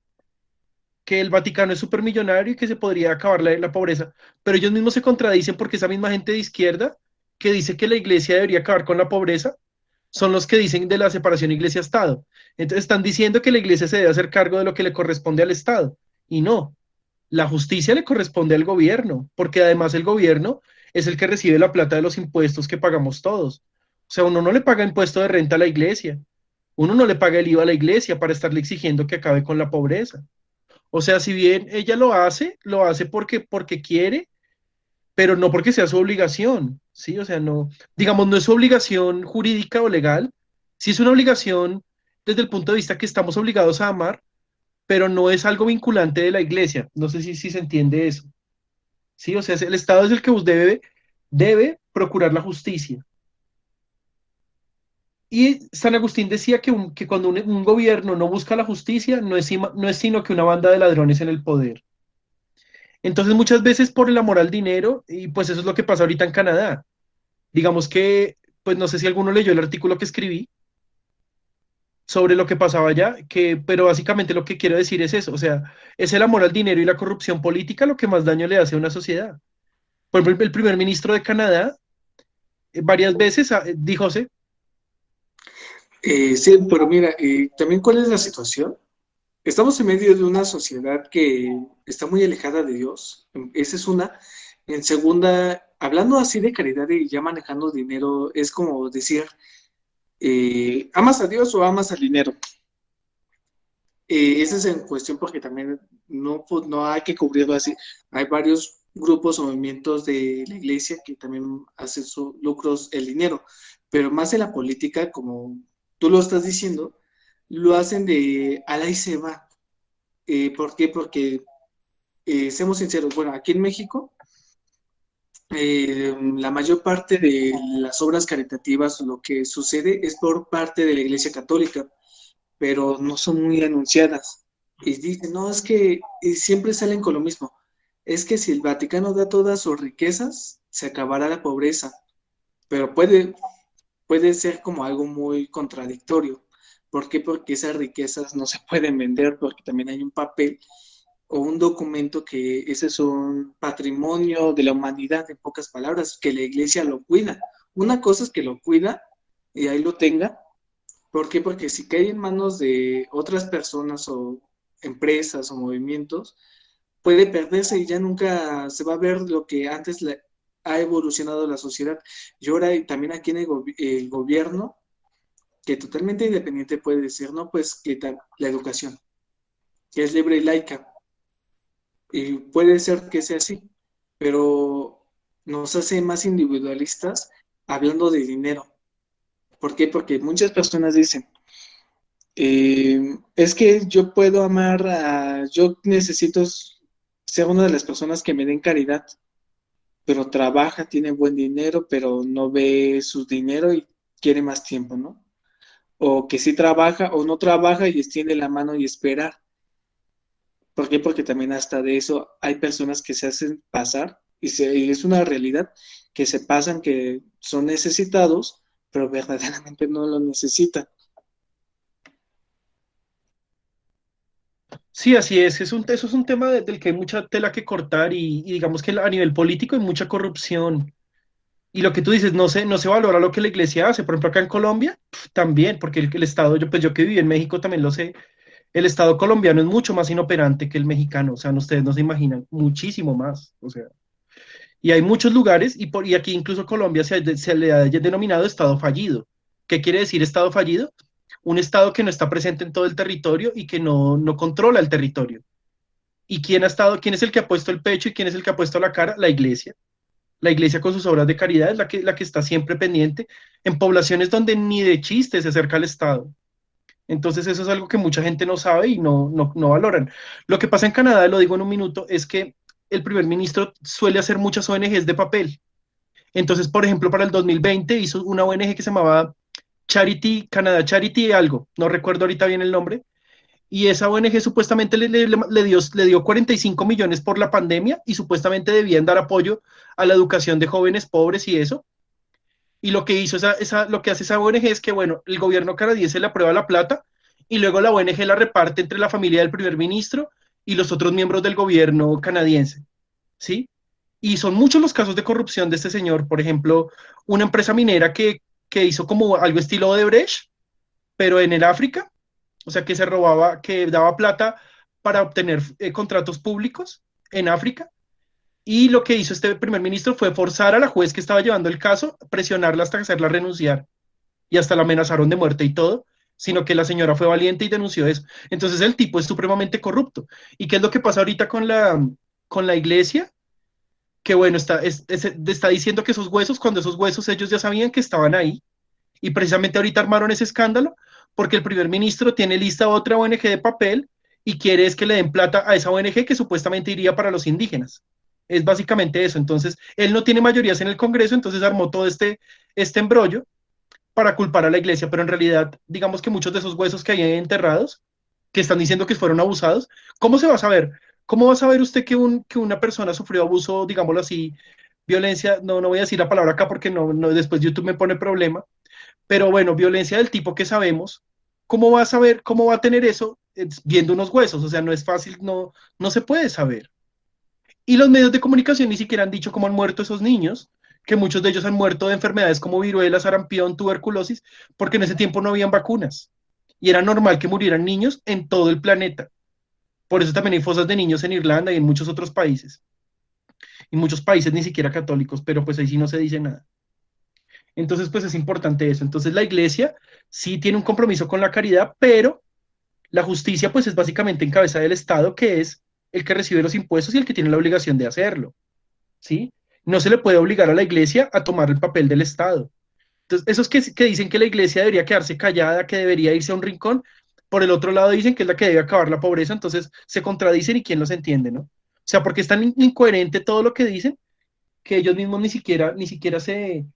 que el Vaticano es supermillonario y que se podría acabar la pobreza, pero ellos mismos se contradicen porque esa misma gente de izquierda que dice que la iglesia debería acabar con la pobreza, son los que dicen de la separación iglesia-estado. Entonces están diciendo que la iglesia se debe hacer cargo de lo que le corresponde al Estado, y no, la justicia le corresponde al gobierno, porque además el gobierno es el que recibe la plata de los impuestos que pagamos todos. O sea, uno no le paga impuesto de renta a la iglesia, uno no le paga el IVA a la iglesia para estarle exigiendo que acabe con la pobreza. O sea, si bien ella lo hace porque quiere, pero no porque sea su obligación, ¿sí? O sea, no, digamos, no es su obligación jurídica o legal, sí es una obligación desde el punto de vista que estamos obligados a amar, pero no es algo vinculante de la iglesia. No sé si se entiende eso. Sí, o sea, el Estado es el que debe procurar la justicia. Y San Agustín decía que cuando un gobierno no busca la justicia, no es sino que una banda de ladrones en el poder. Entonces, muchas veces por el amor al dinero, y pues eso es lo que pasa ahorita en Canadá. Digamos que, pues no sé si alguno leyó el artículo que escribí sobre lo que pasaba allá, pero básicamente lo que quiero decir es eso, o sea, es el amor al dinero y la corrupción política lo que más daño le hace a una sociedad. Por ejemplo, el primer ministro de Canadá varias veces dijo, sí, Sí, pero mira, también cuál es la situación. Estamos en medio de una sociedad que está muy alejada de Dios. Esa es una. En segunda, hablando así de caridad y ya manejando dinero, es como decir, ¿amas a Dios o amas al dinero? Esa es en cuestión porque también no, pues, no hay que cubrirlo así. Hay varios grupos o movimientos de la iglesia que también hacen sus lucros el dinero, pero más en la política, como tú lo estás diciendo, lo hacen de ala y se va. ¿Por qué? Porque, seamos sinceros, bueno, aquí en México, la mayor parte de las obras caritativas, lo que sucede es por parte de la Iglesia Católica, pero no son muy anunciadas. Y dicen, no, es que siempre salen con lo mismo. Es que si el Vaticano da todas sus riquezas, se acabará la pobreza. Pero puede ser como algo muy contradictorio. ¿Por qué? Porque esas riquezas no se pueden vender, porque también hay un papel o un documento que ese es un patrimonio de la humanidad, en pocas palabras, que la iglesia lo cuida. Una cosa es que lo cuida y ahí lo tenga. ¿Por qué? Porque si cae en manos de otras personas o empresas o movimientos, puede perderse y ya nunca se va a ver lo que antes ha evolucionado la sociedad. Y ahora también aquí en el gobierno, que totalmente independiente puede decir, no, pues que la educación, que es libre y laica. Y puede ser que sea así, pero nos hace más individualistas hablando de dinero. ¿Por qué? Porque muchas personas dicen, es que yo puedo amar yo necesito ser una de las personas que me den caridad, pero trabaja, tiene buen dinero, pero no ve su dinero y quiere más tiempo, ¿no? O que sí trabaja o no trabaja y extiende la mano y espera. ¿Por qué? Porque también hasta de eso hay personas que se hacen pasar y es una realidad que se pasan que son necesitados, pero verdaderamente no lo necesitan. sí, así eso es un tema del que hay mucha tela que cortar y digamos que a nivel político hay mucha corrupción. Y lo que tú dices, no se valora lo que la iglesia hace. Por ejemplo, acá en Colombia, también, porque el Estado, pues yo que viví en México también lo sé, el Estado colombiano es mucho más inoperante que el mexicano. O sea, ustedes no se imaginan, muchísimo más. O sea, y hay muchos lugares, y aquí incluso Colombia se le ha denominado Estado fallido. ¿Qué quiere decir Estado fallido? Un Estado que no está presente en todo el territorio y que no controla el territorio. ¿Y quién es el que ha puesto el pecho y quién es el que ha puesto la cara? La iglesia. La iglesia con sus obras de caridad es la que está siempre pendiente en poblaciones donde ni de chiste se acerca al Estado. Entonces eso es algo que mucha gente no sabe y no valoran. Lo que pasa en Canadá, lo digo en un minuto, es que el primer ministro suele hacer muchas ONGs de papel. Entonces, por ejemplo, para el 2020 hizo una ONG que se llamaba Charity, Canadá Charity algo, no recuerdo ahorita bien el nombre, y esa ONG supuestamente le dio 45 millones por la pandemia y supuestamente debían dar apoyo a la educación de jóvenes pobres y eso. Y lo que hizo lo que hace esa ONG es que, bueno, el gobierno canadiense le aprueba la plata y luego la ONG la reparte entre la familia del primer ministro y los otros miembros del gobierno canadiense, ¿sí? Y son muchos los casos de corrupción de este señor. Por ejemplo, una empresa minera que hizo como algo estilo de Brecht, pero en el África, o sea, que se robaba, que daba plata para obtener contratos públicos en África. Y lo que hizo este primer ministro fue forzar a la juez que estaba llevando el caso, presionarla hasta hacerla renunciar. Y hasta la amenazaron de muerte y todo, sino que la señora fue valiente y denunció eso. Entonces el tipo es supremamente corrupto. ¿Y qué es lo que pasa ahorita con la iglesia? Que bueno, está diciendo que esos huesos, cuando esos huesos ellos ya sabían que estaban ahí. Y precisamente ahorita armaron ese escándalo porque el primer ministro tiene lista otra ONG de papel y quiere es que le den plata a esa ONG que supuestamente iría para los indígenas. Es básicamente eso. Entonces, él no tiene mayorías en el Congreso, entonces armó todo este embrollo para culpar a la iglesia, pero en realidad, digamos que muchos de esos huesos que hay enterrados, que están diciendo que fueron abusados, ¿cómo se va a saber? ¿Cómo va a saber usted que una persona sufrió abuso, digámoslo así, violencia? No voy a decir la palabra acá porque después YouTube me pone problema, pero bueno, violencia del tipo que sabemos, ¿cómo va a saber, cómo va a tener eso viendo unos huesos? O sea, no es fácil, no se puede saber. Y los medios de comunicación ni siquiera han dicho cómo han muerto esos niños, que muchos de ellos han muerto de enfermedades como viruela, sarampión, tuberculosis, porque en ese tiempo no habían vacunas. Y era normal que murieran niños en todo el planeta. Por eso también hay fosas de niños en Irlanda y en muchos otros países. Y muchos países ni siquiera católicos, pero pues ahí sí no se dice nada. Entonces, pues es importante eso. Entonces, la iglesia sí tiene un compromiso con la caridad, pero la justicia, pues es básicamente en cabeza del Estado, que es el que recibe los impuestos y el que tiene la obligación de hacerlo. ¿Sí? No se le puede obligar a la iglesia a tomar el papel del Estado. Entonces, esos que dicen que la iglesia debería quedarse callada, que debería irse a un rincón, por el otro lado dicen que es la que debe acabar la pobreza, entonces se contradicen y quién los entiende, ¿no? O sea, porque es tan incoherente todo lo que dicen que ellos mismos ni siquiera se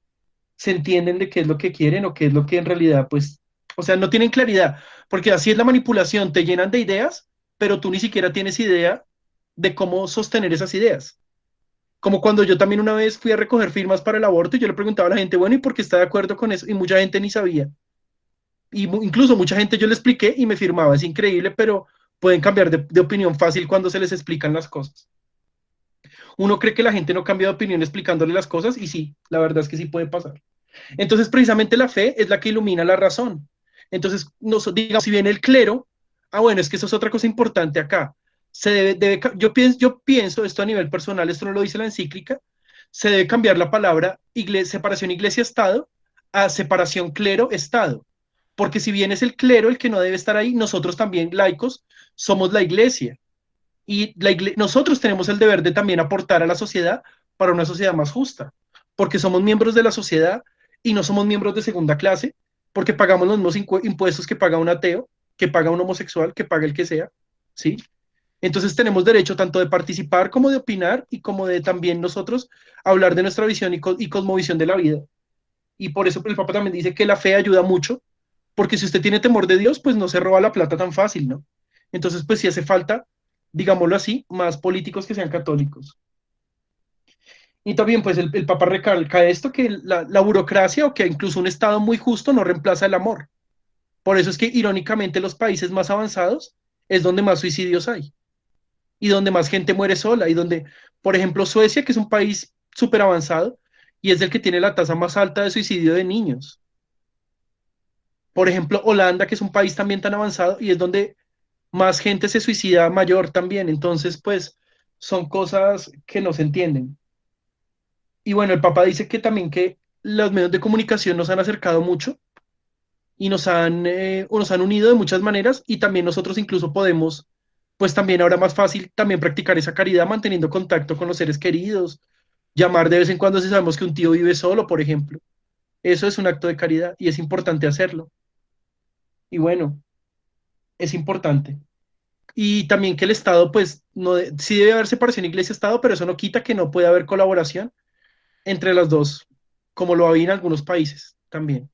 entienden de qué es lo que quieren o qué es lo que en realidad, pues, o sea, no tienen claridad, porque así es la manipulación, te llenan de ideas, pero tú ni siquiera tienes idea de cómo sostener esas ideas. Como cuando yo también una vez fui a recoger firmas para el aborto y yo le preguntaba a la gente, bueno, ¿y por qué está de acuerdo con eso? Y mucha gente ni sabía. Y incluso mucha gente yo le expliqué y me firmaba. Es increíble, pero pueden cambiar de opinión fácil cuando se les explican las cosas. Uno cree que la gente no cambia de opinión explicándole las cosas y sí, la verdad es que sí puede pasar. Entonces, precisamente la fe es la que ilumina la razón. Entonces, digamos, si viene el clero, bueno, es que eso es otra cosa importante acá. Yo pienso esto a nivel personal, esto no lo dice la encíclica, se debe cambiar la palabra separación iglesia-estado a separación clero-estado. Porque si bien es el clero el que no debe estar ahí, nosotros también, laicos, somos la iglesia. Y nosotros tenemos el deber de también aportar a la sociedad para una sociedad más justa, porque somos miembros de la sociedad y no somos miembros de segunda clase, porque pagamos los mismos impuestos que paga un ateo, que paga un homosexual, que paga el que sea, ¿sí? Entonces tenemos derecho tanto de participar como de opinar y como de también nosotros hablar de nuestra visión y cosmovisión de la vida. Y por eso el Papa también dice que la fe ayuda mucho, porque si usted tiene temor de Dios, pues no se roba la plata tan fácil, ¿no? Entonces, pues sí hace falta, digámoslo así, más políticos que sean católicos. Y también, pues el Papa recalca esto, que la burocracia o que incluso un Estado muy justo no reemplaza el amor. Por eso es que irónicamente los países más avanzados es donde más suicidios hay y donde más gente muere sola y donde, por ejemplo, Suecia, que es un país súper avanzado y es el que tiene la tasa más alta de suicidio de niños. Por ejemplo, Holanda, que es un país también tan avanzado y es donde más gente se suicida mayor también. Entonces, pues, son cosas que no se entienden. Y bueno, el Papa dice que también que los medios de comunicación nos han acercado mucho y nos han unido de muchas maneras y también nosotros incluso podemos pues también ahora más fácil también practicar esa caridad manteniendo contacto con los seres queridos, llamar de vez en cuando si sabemos que un tío vive solo, por ejemplo. Eso es un acto de caridad y es importante hacerlo. Y bueno, es importante. Y también que el Estado, pues, no sí debe haber separación iglesia-Estado, pero eso no quita que no pueda haber colaboración entre las dos, como lo había en algunos países también.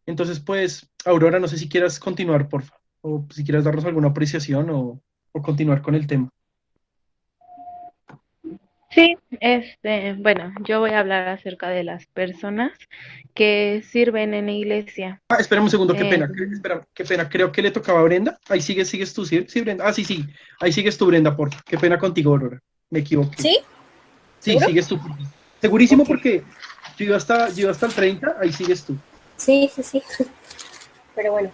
Entonces, pues, Aurora, no sé si quieras continuar, por favor, o si quieras darnos alguna apreciación o continuar con el tema. Sí, bueno, yo voy a hablar acerca de las personas que sirven en la iglesia. Ah, espera un segundo, qué Eh, pena, espera, qué pena, creo que le tocaba a Brenda. Ahí sigues tú, ¿sí? Sí, Brenda. Ah, sí, sí, ahí sigues tú, Brenda, por qué pena contigo, Aurora. Me equivoqué. ¿Sí? Sí, ¿Seguro? sigues tú. Segurísimo Ok. porque yo iba hasta el 30, ahí sigues tú. Sí, sí, sí. Pero bueno.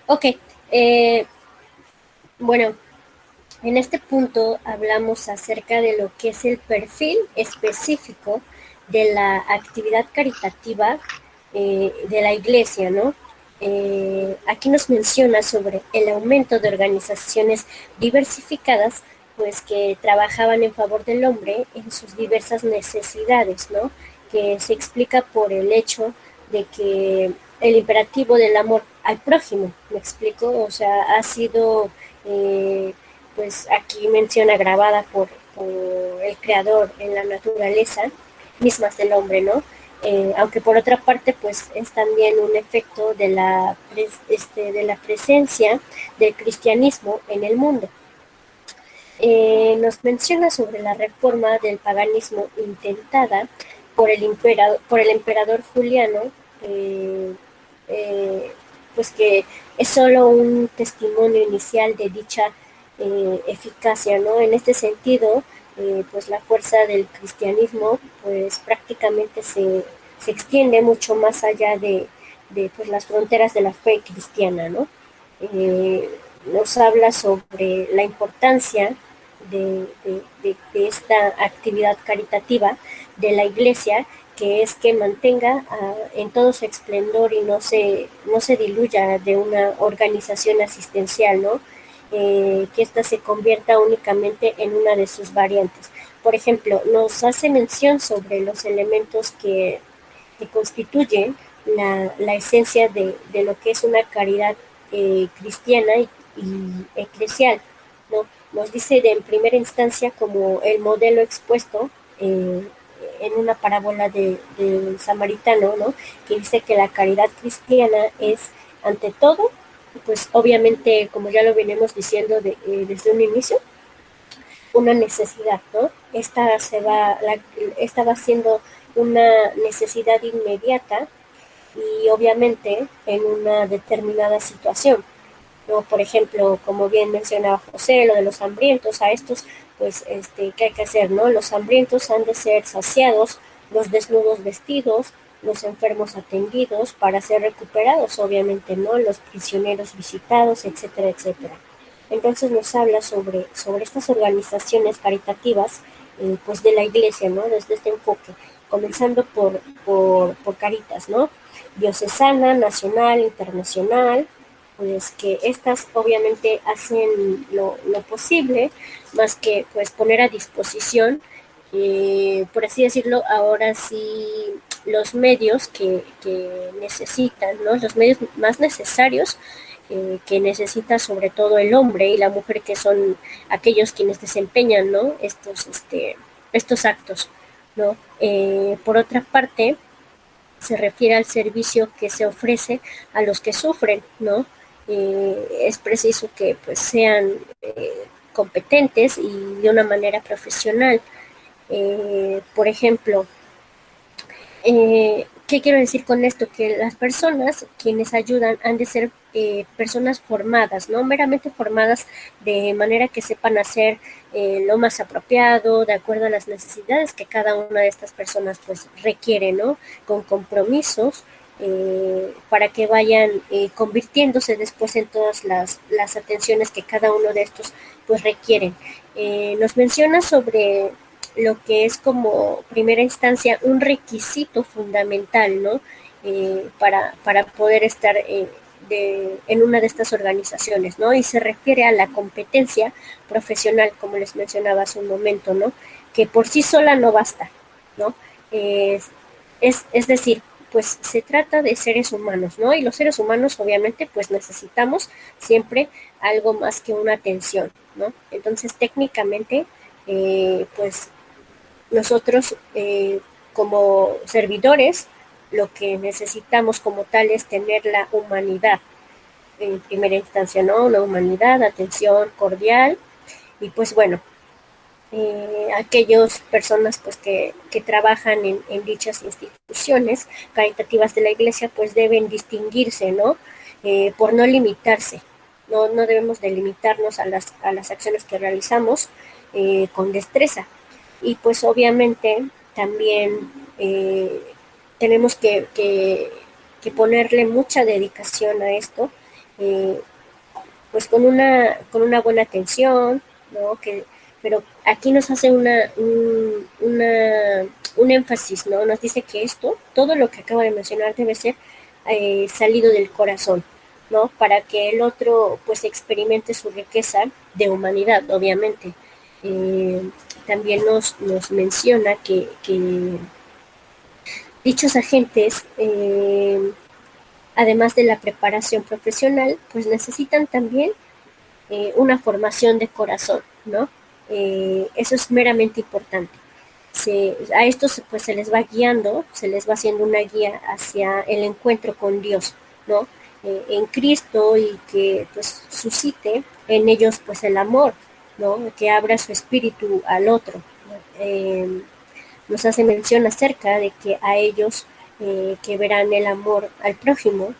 Ok. eh, bueno, en este punto hablamos acerca de lo que es el perfil específico de la actividad caritativa de la iglesia, ¿no? Aquí nos menciona sobre el aumento de organizaciones diversificadas, pues que trabajaban en favor del hombre en sus diversas necesidades, ¿no? Que se explica por el hecho de que el imperativo del amor al prójimo, ¿me explico? O sea, ha sido pues aquí menciona grabada por el creador en la naturaleza mismas del hombre, ¿no? Aunque por otra parte, pues es también un efecto de la presencia del cristianismo en el mundo. Nos menciona sobre la reforma del paganismo intentada por el emperador Juliano, eh, eh, pues que es solo un testimonio inicial de dicha eficacia, ¿no? En este sentido, pues la fuerza del cristianismo, pues prácticamente se extiende mucho más allá de pues, las fronteras de la fe cristiana, ¿no? Eh, Nos habla sobre la importancia de esta actividad caritativa de la iglesia, que es que mantenga en todo su esplendor y no se diluya de una organización asistencial, ¿no? Que ésta se convierta únicamente en una de sus variantes. Por ejemplo, nos hace mención sobre los elementos que constituyen la esencia de lo que es una caridad cristiana y eclesial, ¿no? Nos dice en primera instancia como el modelo expuesto en una parábola del samaritano, ¿no? Que dice que la caridad cristiana es ante todo, pues obviamente, como ya lo venimos diciendo desde un inicio, una necesidad, ¿no? Esta va siendo una necesidad inmediata y obviamente en una determinada situación, ¿no? Por ejemplo, como bien mencionaba José, lo de los hambrientos, a estos, pues, ¿qué hay que hacer, no? Los hambrientos han de ser saciados, los desnudos vestidos, los enfermos atendidos para ser recuperados, obviamente, ¿no? Los prisioneros visitados, etcétera, etcétera. Entonces nos habla sobre estas organizaciones caritativas, pues de la iglesia, ¿no? Desde este enfoque, comenzando por Caritas, ¿no? Diocesana, nacional, internacional, pues que estas obviamente hacen lo posible, más que pues poner a disposición, por así decirlo, ahora sí los medios que necesitan, ¿no? Los medios más necesarios que necesita sobre todo el hombre y la mujer, que son aquellos quienes desempeñan, ¿no? Estos actos, ¿no? Por otra parte, se refiere al servicio que se ofrece a los que sufren, ¿no? Es preciso que pues sean competentes y de una manera profesional. Por ejemplo, ¿qué quiero decir con esto? Que las personas quienes ayudan han de ser personas formadas, no meramente formadas de manera que sepan hacer lo más apropiado, de acuerdo a las necesidades que cada una de estas personas pues requiere, ¿no? Con compromisos para que vayan convirtiéndose después en todas las atenciones que cada uno de estos pues requieren. Nos menciona sobre lo que es como primera instancia un requisito fundamental, ¿no? Para poder estar en una de estas organizaciones, ¿no? Y se refiere a la competencia profesional, como les mencionaba hace un momento, ¿no? Que por sí sola no basta, ¿no? Es decir, pues se trata de seres humanos, ¿no? Y los seres humanos obviamente pues necesitamos siempre algo más que una atención, ¿no? Entonces técnicamente pues nosotros como servidores lo que necesitamos como tal es tener la humanidad en primera instancia, ¿no? Una humanidad, atención cordial y pues bueno, aquellas personas pues que trabajan en dichas instituciones caritativas de la iglesia pues deben distinguirse, ¿no? Por no limitarse, no debemos de limitarnos a las acciones que realizamos con destreza. Y pues obviamente también tenemos que ponerle mucha dedicación a esto, eh, pues con una buena atención, ¿no? Pero aquí nos hace un énfasis, ¿no? Nos dice que todo lo que acabo de mencionar debe ser salido del corazón, ¿no? Para que el otro pues experimente su riqueza de humanidad, obviamente. Eh, También nos menciona que dichos agentes, además de la preparación profesional, pues necesitan también una formación de corazón, ¿no? Eso es meramente importante. A estos pues se les va guiando, se les va haciendo una guía hacia el encuentro con Dios, ¿no? En Cristo y que pues suscite en ellos pues el amor, ¿no? Que abra su espíritu al otro, ¿no? Nos hace mención acerca de que a ellos que verán el amor al prójimo,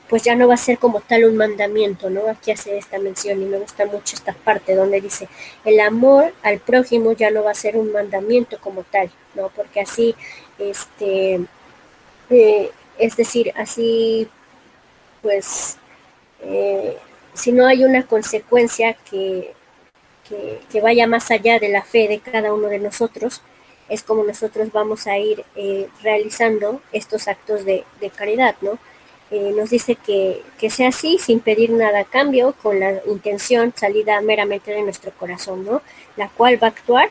pues ya no va a ser como tal un mandamiento, ¿no? Aquí hace esta mención y me gusta mucho esta parte donde dice, el amor al prójimo ya no va a ser un mandamiento como tal, ¿no? Porque así, es decir, así, pues, eh, si no hay una consecuencia que vaya más allá de la fe de cada uno de nosotros, es como nosotros vamos a ir realizando estos actos de caridad, ¿no? Nos dice que sea así, sin pedir nada a cambio, con la intención salida meramente de nuestro corazón, ¿no? La cual va a actuar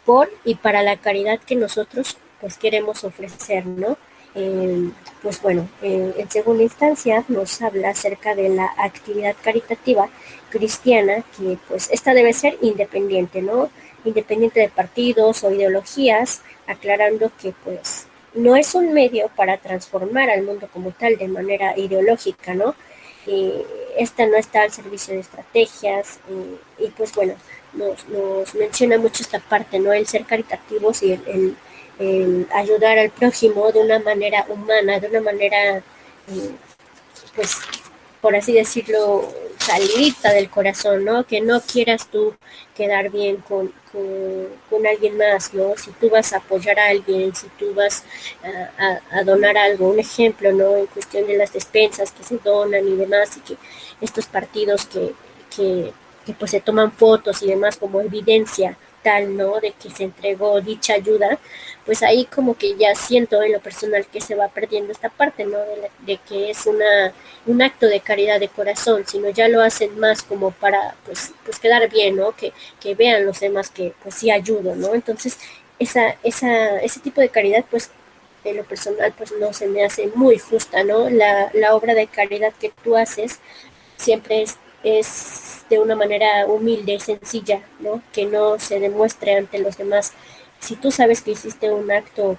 por y para la caridad que nosotros pues queremos ofrecer, ¿no? Eh, pues bueno, en segunda instancia nos habla acerca de la actividad caritativa cristiana, que pues esta debe ser independiente, ¿no? Independiente de partidos o ideologías, aclarando que pues no es un medio para transformar al mundo como tal de manera ideológica, ¿no? Esta no está al servicio de estrategias y pues bueno, nos menciona mucho esta parte, ¿no? El ser caritativos y el ayudar al prójimo de una manera humana, de una manera, pues, por así decirlo, salidita del corazón, ¿no? Que no quieras tú quedar bien con alguien más, ¿no? Si tú vas a apoyar a alguien, si tú vas a donar algo, un ejemplo, ¿no? En cuestión de las despensas que se donan y demás, y que estos partidos que, que pues se toman fotos y demás como evidencia tal, ¿no? De que se entregó dicha ayuda, pues ahí como que ya siento en lo personal que se va perdiendo esta parte, ¿no? De que es un acto de caridad de corazón, sino ya lo hacen más como para, pues quedar bien, ¿no? Que vean los demás que, pues sí ayudo, ¿no? Entonces, ese tipo de caridad, pues, en lo personal, pues no se me hace muy justa, ¿no? La obra de caridad que tú haces siempre es de una manera humilde y sencilla, ¿no? Que no se demuestre ante los demás. Si tú sabes que hiciste un acto,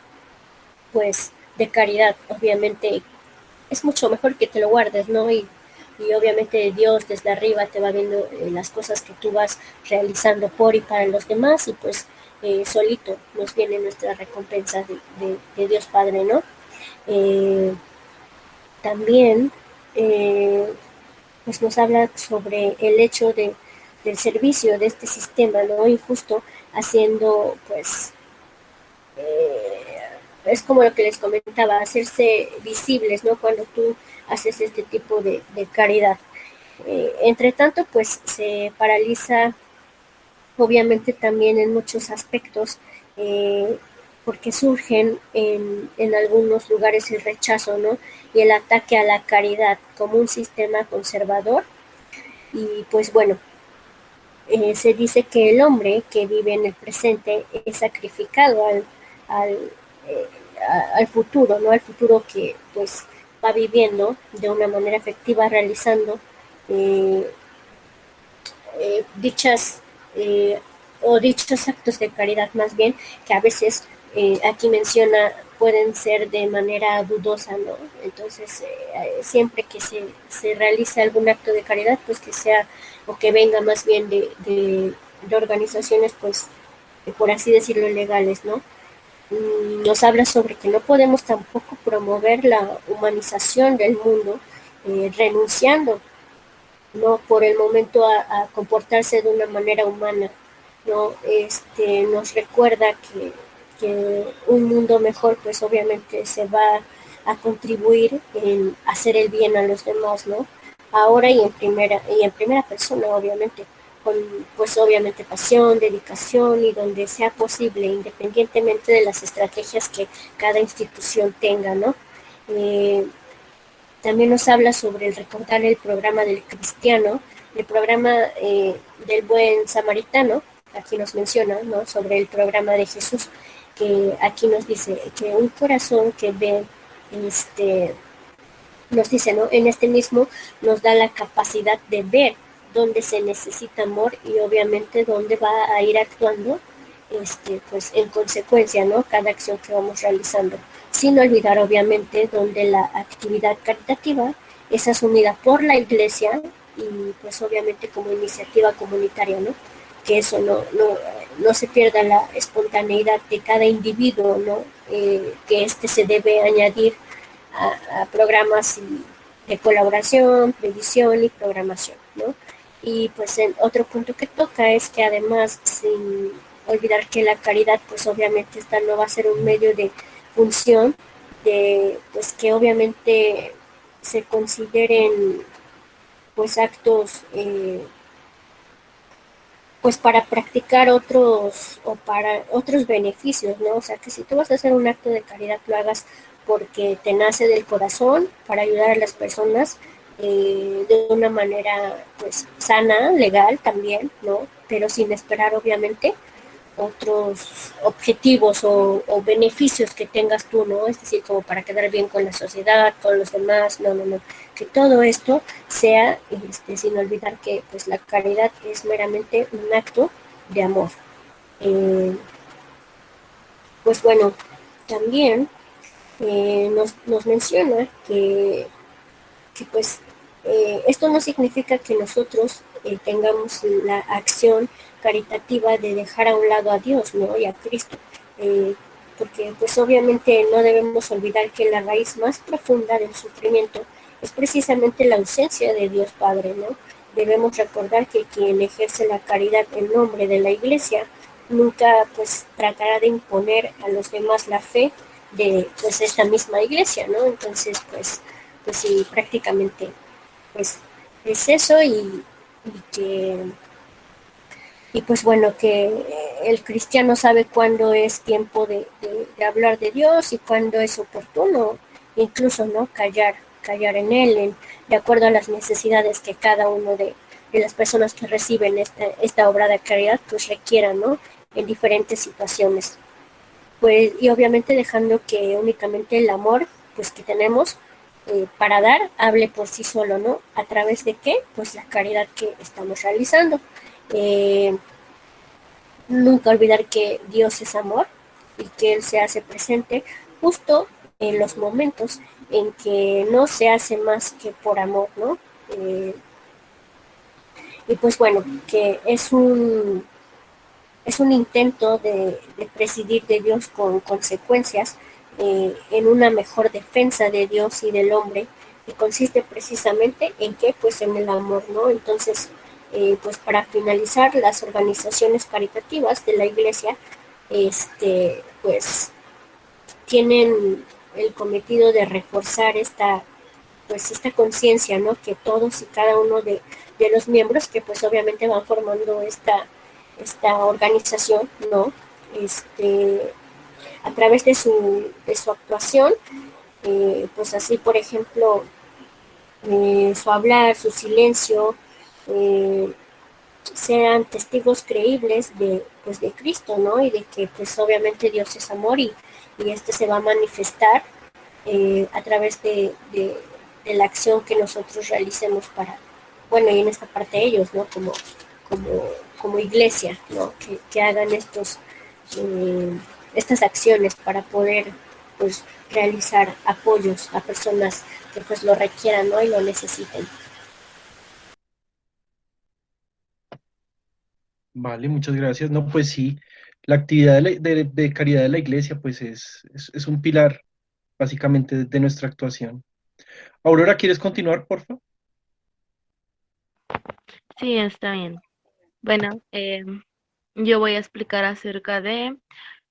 pues, de caridad, obviamente es mucho mejor que te lo guardes, ¿no? Y obviamente Dios desde arriba te va viendo las cosas que tú vas realizando por y para los demás y pues solito nos viene nuestra recompensa de Dios Padre, ¿no? Eh, También pues nos habla sobre el hecho del servicio de este sistema, ¿no? Injusto, haciendo, pues, es como lo que les comentaba, hacerse visibles, ¿no? Cuando tú haces este tipo de caridad. Entre tanto, pues se paraliza, obviamente, también en muchos aspectos, eh, porque surgen en algunos lugares el rechazo, ¿no? Y el ataque a la caridad como un sistema conservador. Y pues bueno, se dice que el hombre que vive en el presente es sacrificado al, eh, al futuro, ¿no? Al futuro que pues va viviendo de una manera efectiva, realizando eh, dichas dichos actos de caridad más bien, que a veces aquí menciona pueden ser de manera dudosa, ¿no? Entonces, siempre que se realice algún acto de caridad, pues que sea o que venga más bien de organizaciones, pues, por así decirlo, legales, ¿no? Nos habla sobre que no podemos tampoco promover la humanización del mundo renunciando, no por el momento a comportarse de una manera humana, no nos recuerda que un mundo mejor pues obviamente se va a contribuir en hacer el bien a los demás, no ahora y en primera persona, obviamente, con pues obviamente pasión, dedicación y donde sea posible, independientemente de las estrategias que cada institución tenga, no también nos habla sobre el recordar el programa del cristiano, el programa del buen samaritano, aquí nos menciona, ¿no? Sobre el programa de Jesús, que aquí nos dice que un corazón que ve, este, nos dice, ¿no? En este mismo nos da la capacidad de ver dónde se necesita amor y obviamente dónde va a ir actuando, pues en consecuencia, ¿no? Cada acción que vamos realizando, sin olvidar obviamente donde la actividad caritativa es asumida por la iglesia y pues obviamente como iniciativa comunitaria, ¿no? Que eso no se pierda la espontaneidad de cada individuo, ¿no? Que se debe añadir a programas de colaboración, previsión y programación, ¿no? Y pues el otro punto que toca es que además, sin olvidar que la caridad, pues obviamente esta no va a ser un medio de función, de pues que obviamente se consideren pues actos pues para practicar otros o para otros beneficios, ¿no? O sea, que si tú vas a hacer un acto de caridad, lo hagas porque te nace del corazón para ayudar a las personas de una manera, pues, sana, legal también, ¿no? Pero sin esperar, obviamente, otros objetivos o beneficios que tengas tú, ¿no? Es decir, como para quedar bien con la sociedad, con los demás, no. Que todo esto sea, sin olvidar que pues la caridad es meramente un acto de amor. Eh, pues bueno, también nos menciona que esto no significa que nosotros tengamos la acción caritativa de dejar a un lado a Dios, ¿no? Y a Cristo, eh, porque pues obviamente no debemos olvidar que la raíz más profunda del sufrimiento es precisamente la ausencia de Dios Padre, ¿no? Debemos recordar que quien ejerce la caridad en nombre de la Iglesia nunca pues tratará de imponer a los demás la fe de pues esta misma Iglesia, ¿no? Entonces pues sí, prácticamente pues es eso que y pues bueno, que el cristiano sabe cuándo es tiempo de hablar de Dios y cuándo es oportuno, incluso no callar en él, de acuerdo a las necesidades que cada uno de las personas que reciben esta obra de caridad pues requiera, ¿no? En diferentes situaciones. Pues, y obviamente dejando que únicamente el amor pues que tenemos para dar hable por sí solo, ¿no? ¿A través de qué? Pues la caridad que estamos realizando. Eh, Nunca olvidar que Dios es amor y que Él se hace presente justo en los momentos en que no se hace más que por amor, ¿no? Y pues bueno, que es un intento de presidir de Dios con consecuencias en una mejor defensa de Dios y del hombre, que consiste precisamente en qué, pues en el amor, ¿no? Entonces, pues para finalizar, las organizaciones caritativas de la Iglesia, pues tienen el cometido de reforzar esta conciencia, ¿no? Que todos y cada uno de los miembros que pues obviamente van formando esta organización, ¿no? Este, a través de su actuación, pues así, por ejemplo, su hablar, su silencio, eh, sean testigos creíbles pues de Cristo, ¿no? Y de que pues obviamente Dios es amor y este se va a manifestar a través de la acción que nosotros realicemos para, bueno, y en esta parte ellos, ¿no? Como, como iglesia, ¿no? Que hagan eh, estas acciones para poder pues realizar apoyos a personas que pues lo requieran, ¿no? Y lo necesiten. Vale, muchas gracias. No, pues sí, la actividad de caridad de la iglesia, pues es un pilar básicamente de nuestra actuación. Aurora, ¿quieres continuar, por favor? Sí, está bien. Bueno, yo voy a explicar acerca de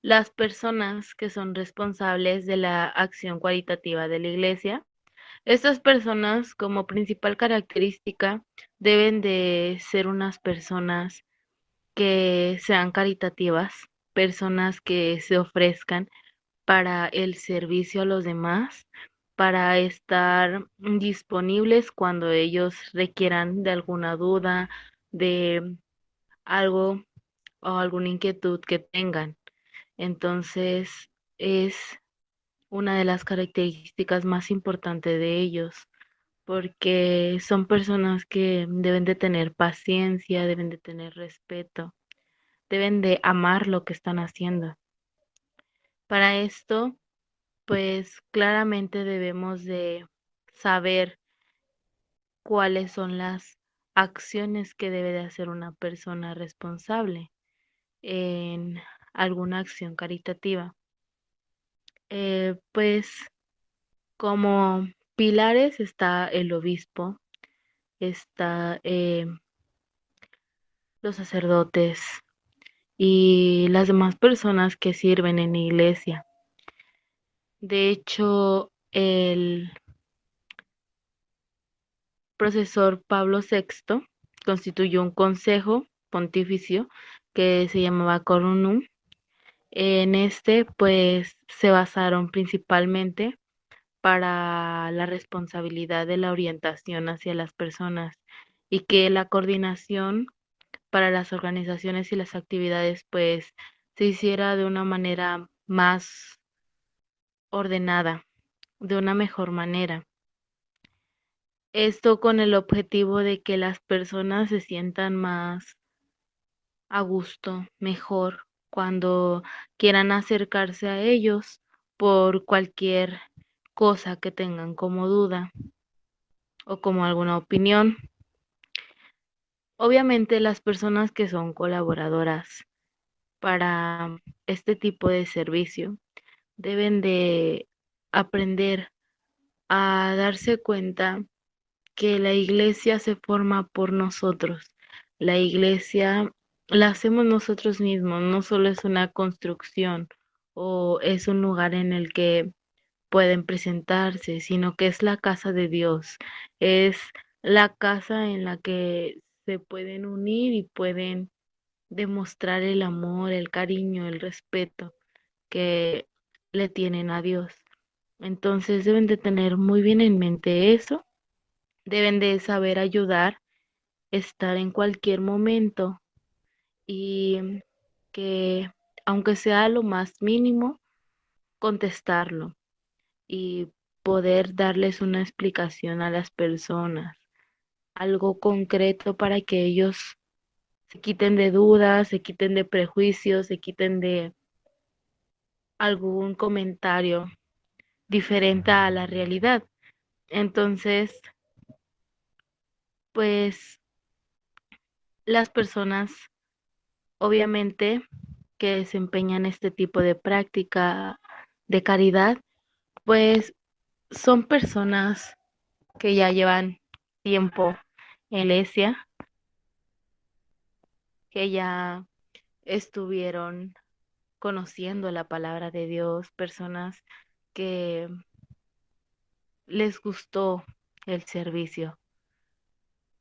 las personas que son responsables de la acción cualitativa de la iglesia. Estas personas, como principal característica, deben de ser unas personas que sean caritativas, personas que se ofrezcan para el servicio a los demás, para estar disponibles cuando ellos requieran de alguna duda, de algo o alguna inquietud que tengan. Entonces, es una de las características más importantes de ellos, porque son personas que deben de tener paciencia, deben de tener respeto, deben de amar lo que están haciendo. Para esto, pues claramente debemos de saber cuáles son las acciones que debe de hacer una persona responsable en alguna acción caritativa. Pues como pilares está el obispo, está los sacerdotes y las demás personas que sirven en la iglesia. De hecho, el profesor Pablo VI constituyó un consejo pontificio que se llamaba Coronum. En este, pues, se basaron principalmente para la responsabilidad de la orientación hacia las personas y que la coordinación para las organizaciones y las actividades, pues, se hiciera de una manera más ordenada, de una mejor manera. Esto con el objetivo de que las personas se sientan más a gusto, mejor, cuando quieran acercarse a ellos por cualquier cosa que tengan como duda o como alguna opinión. Obviamente las personas que son colaboradoras para este tipo de servicio deben de aprender a darse cuenta que la iglesia se forma por nosotros. La iglesia la hacemos nosotros mismos, no solo es una construcción o es un lugar en el que pueden presentarse, sino que es la casa de Dios, es la casa en la que se pueden unir y pueden demostrar el amor, el cariño, el respeto que le tienen a Dios. Entonces deben de tener muy bien en mente eso, deben de saber ayudar, estar en cualquier momento y que aunque sea lo más mínimo, contestarlo y poder darles una explicación a las personas, algo concreto para que ellos se quiten de dudas, se quiten de prejuicios, se quiten de algún comentario diferente a la realidad. Entonces, pues las personas obviamente que desempeñan este tipo de práctica de caridad, pues son personas que ya llevan tiempo en la iglesia, que ya estuvieron conociendo la palabra de Dios, personas que les gustó el servicio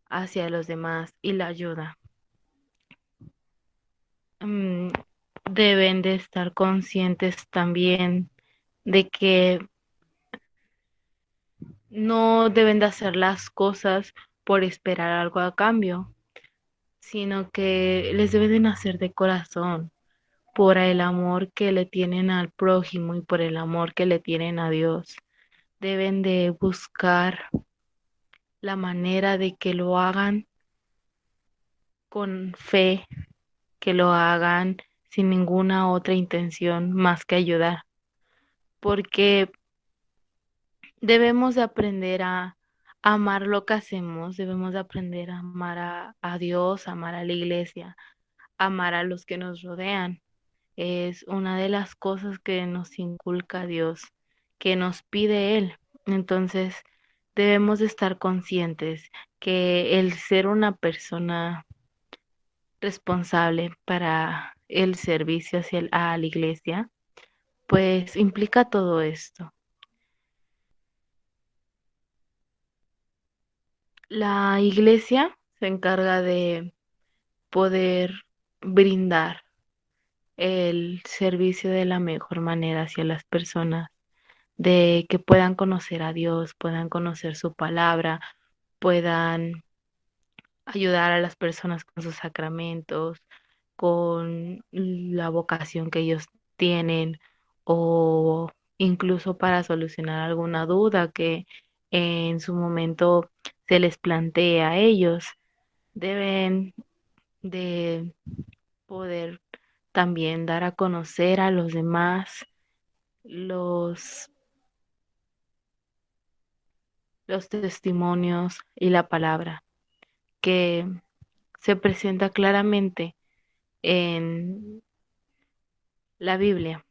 hacia los demás y la ayuda. Mm, deben de estar conscientes también de que no deben de hacer las cosas por esperar algo a cambio, sino que les debe de nacer de corazón, por el amor que le tienen al prójimo y por el amor que le tienen a Dios. Deben de buscar la manera de que lo hagan con fe, que lo hagan sin ninguna otra intención más que ayudar, porque debemos de aprender a amar lo que hacemos, debemos de aprender a amar a Dios, amar a la iglesia, amar a los que nos rodean. Es una de las cosas que nos inculca Dios, que nos pide Él. Entonces, debemos de estar conscientes que el ser una persona responsable para el servicio a la iglesia, pues implica todo esto. La iglesia se encarga de poder brindar el servicio de la mejor manera hacia las personas, de que puedan conocer a Dios, puedan conocer su palabra, puedan ayudar a las personas con sus sacramentos, con la vocación que ellos tienen o incluso para solucionar alguna duda que en su momento se les plantea a ellos. Deben de poder también dar a conocer a los demás los, los testimonios y la palabra que se presenta claramente en la Biblia.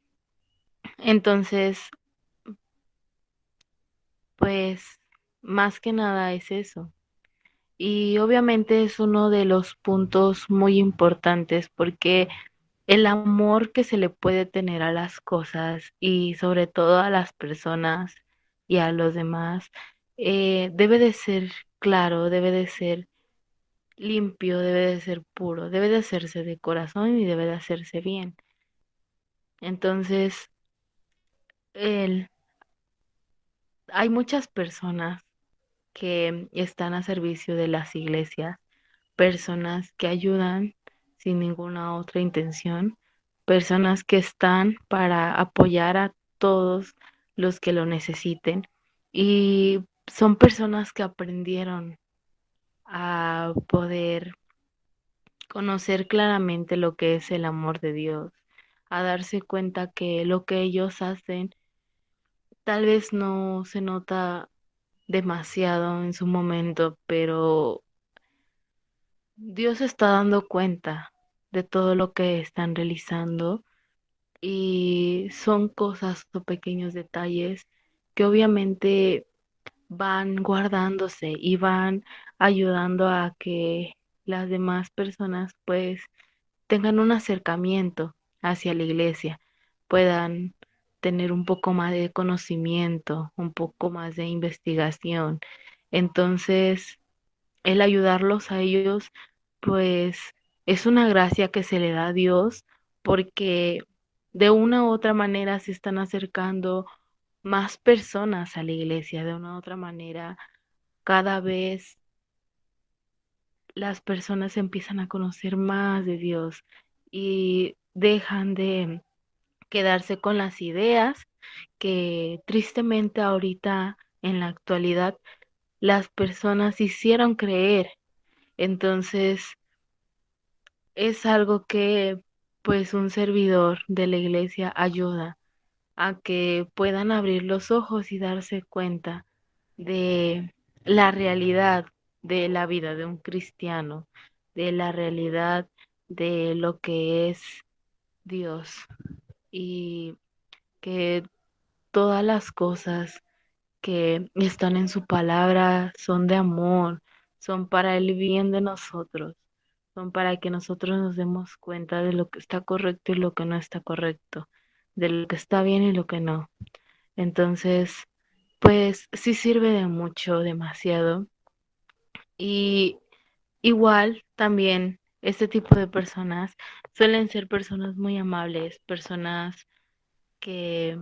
Entonces, pues más que nada es eso. Y obviamente es uno de los puntos muy importantes porque el amor que se le puede tener a las cosas y sobre todo a las personas y a los demás debe de ser claro, debe de ser limpio, debe de ser puro, debe de hacerse de corazón y debe de hacerse bien. Entonces, el, hay muchas personas que están a servicio de las iglesias, personas que ayudan sin ninguna otra intención, personas que están para apoyar a todos los que lo necesiten y son personas que aprendieron a poder conocer claramente lo que es el amor de Dios, a darse cuenta que lo que ellos hacen tal vez no se nota demasiado en su momento, pero Dios está dando cuenta de todo lo que están realizando y son cosas o pequeños detalles que obviamente van guardándose y van ayudando a que las demás personas pues tengan un acercamiento hacia la iglesia, puedan tener un poco más de conocimiento, un poco más de investigación. Entonces, el ayudarlos a ellos, pues es una gracia que se le da a Dios porque de una u otra manera se están acercando más personas a la iglesia, de una u otra manera cada vez las personas empiezan a conocer más de Dios y dejan de quedarse con las ideas que tristemente ahorita en la actualidad las personas hicieron creer. Entonces, es algo que pues un servidor de la iglesia ayuda a que puedan abrir los ojos y darse cuenta de la realidad de la vida de un cristiano, de la realidad de lo que es Dios y que todas las cosas que están en su palabra son de amor, son para el bien de nosotros, son para que nosotros nos demos cuenta de lo que está correcto y lo que no está correcto, de lo que está bien y lo que no. Entonces, pues sí sirve de mucho, demasiado. Y igual también este tipo de personas suelen ser personas muy amables, personas que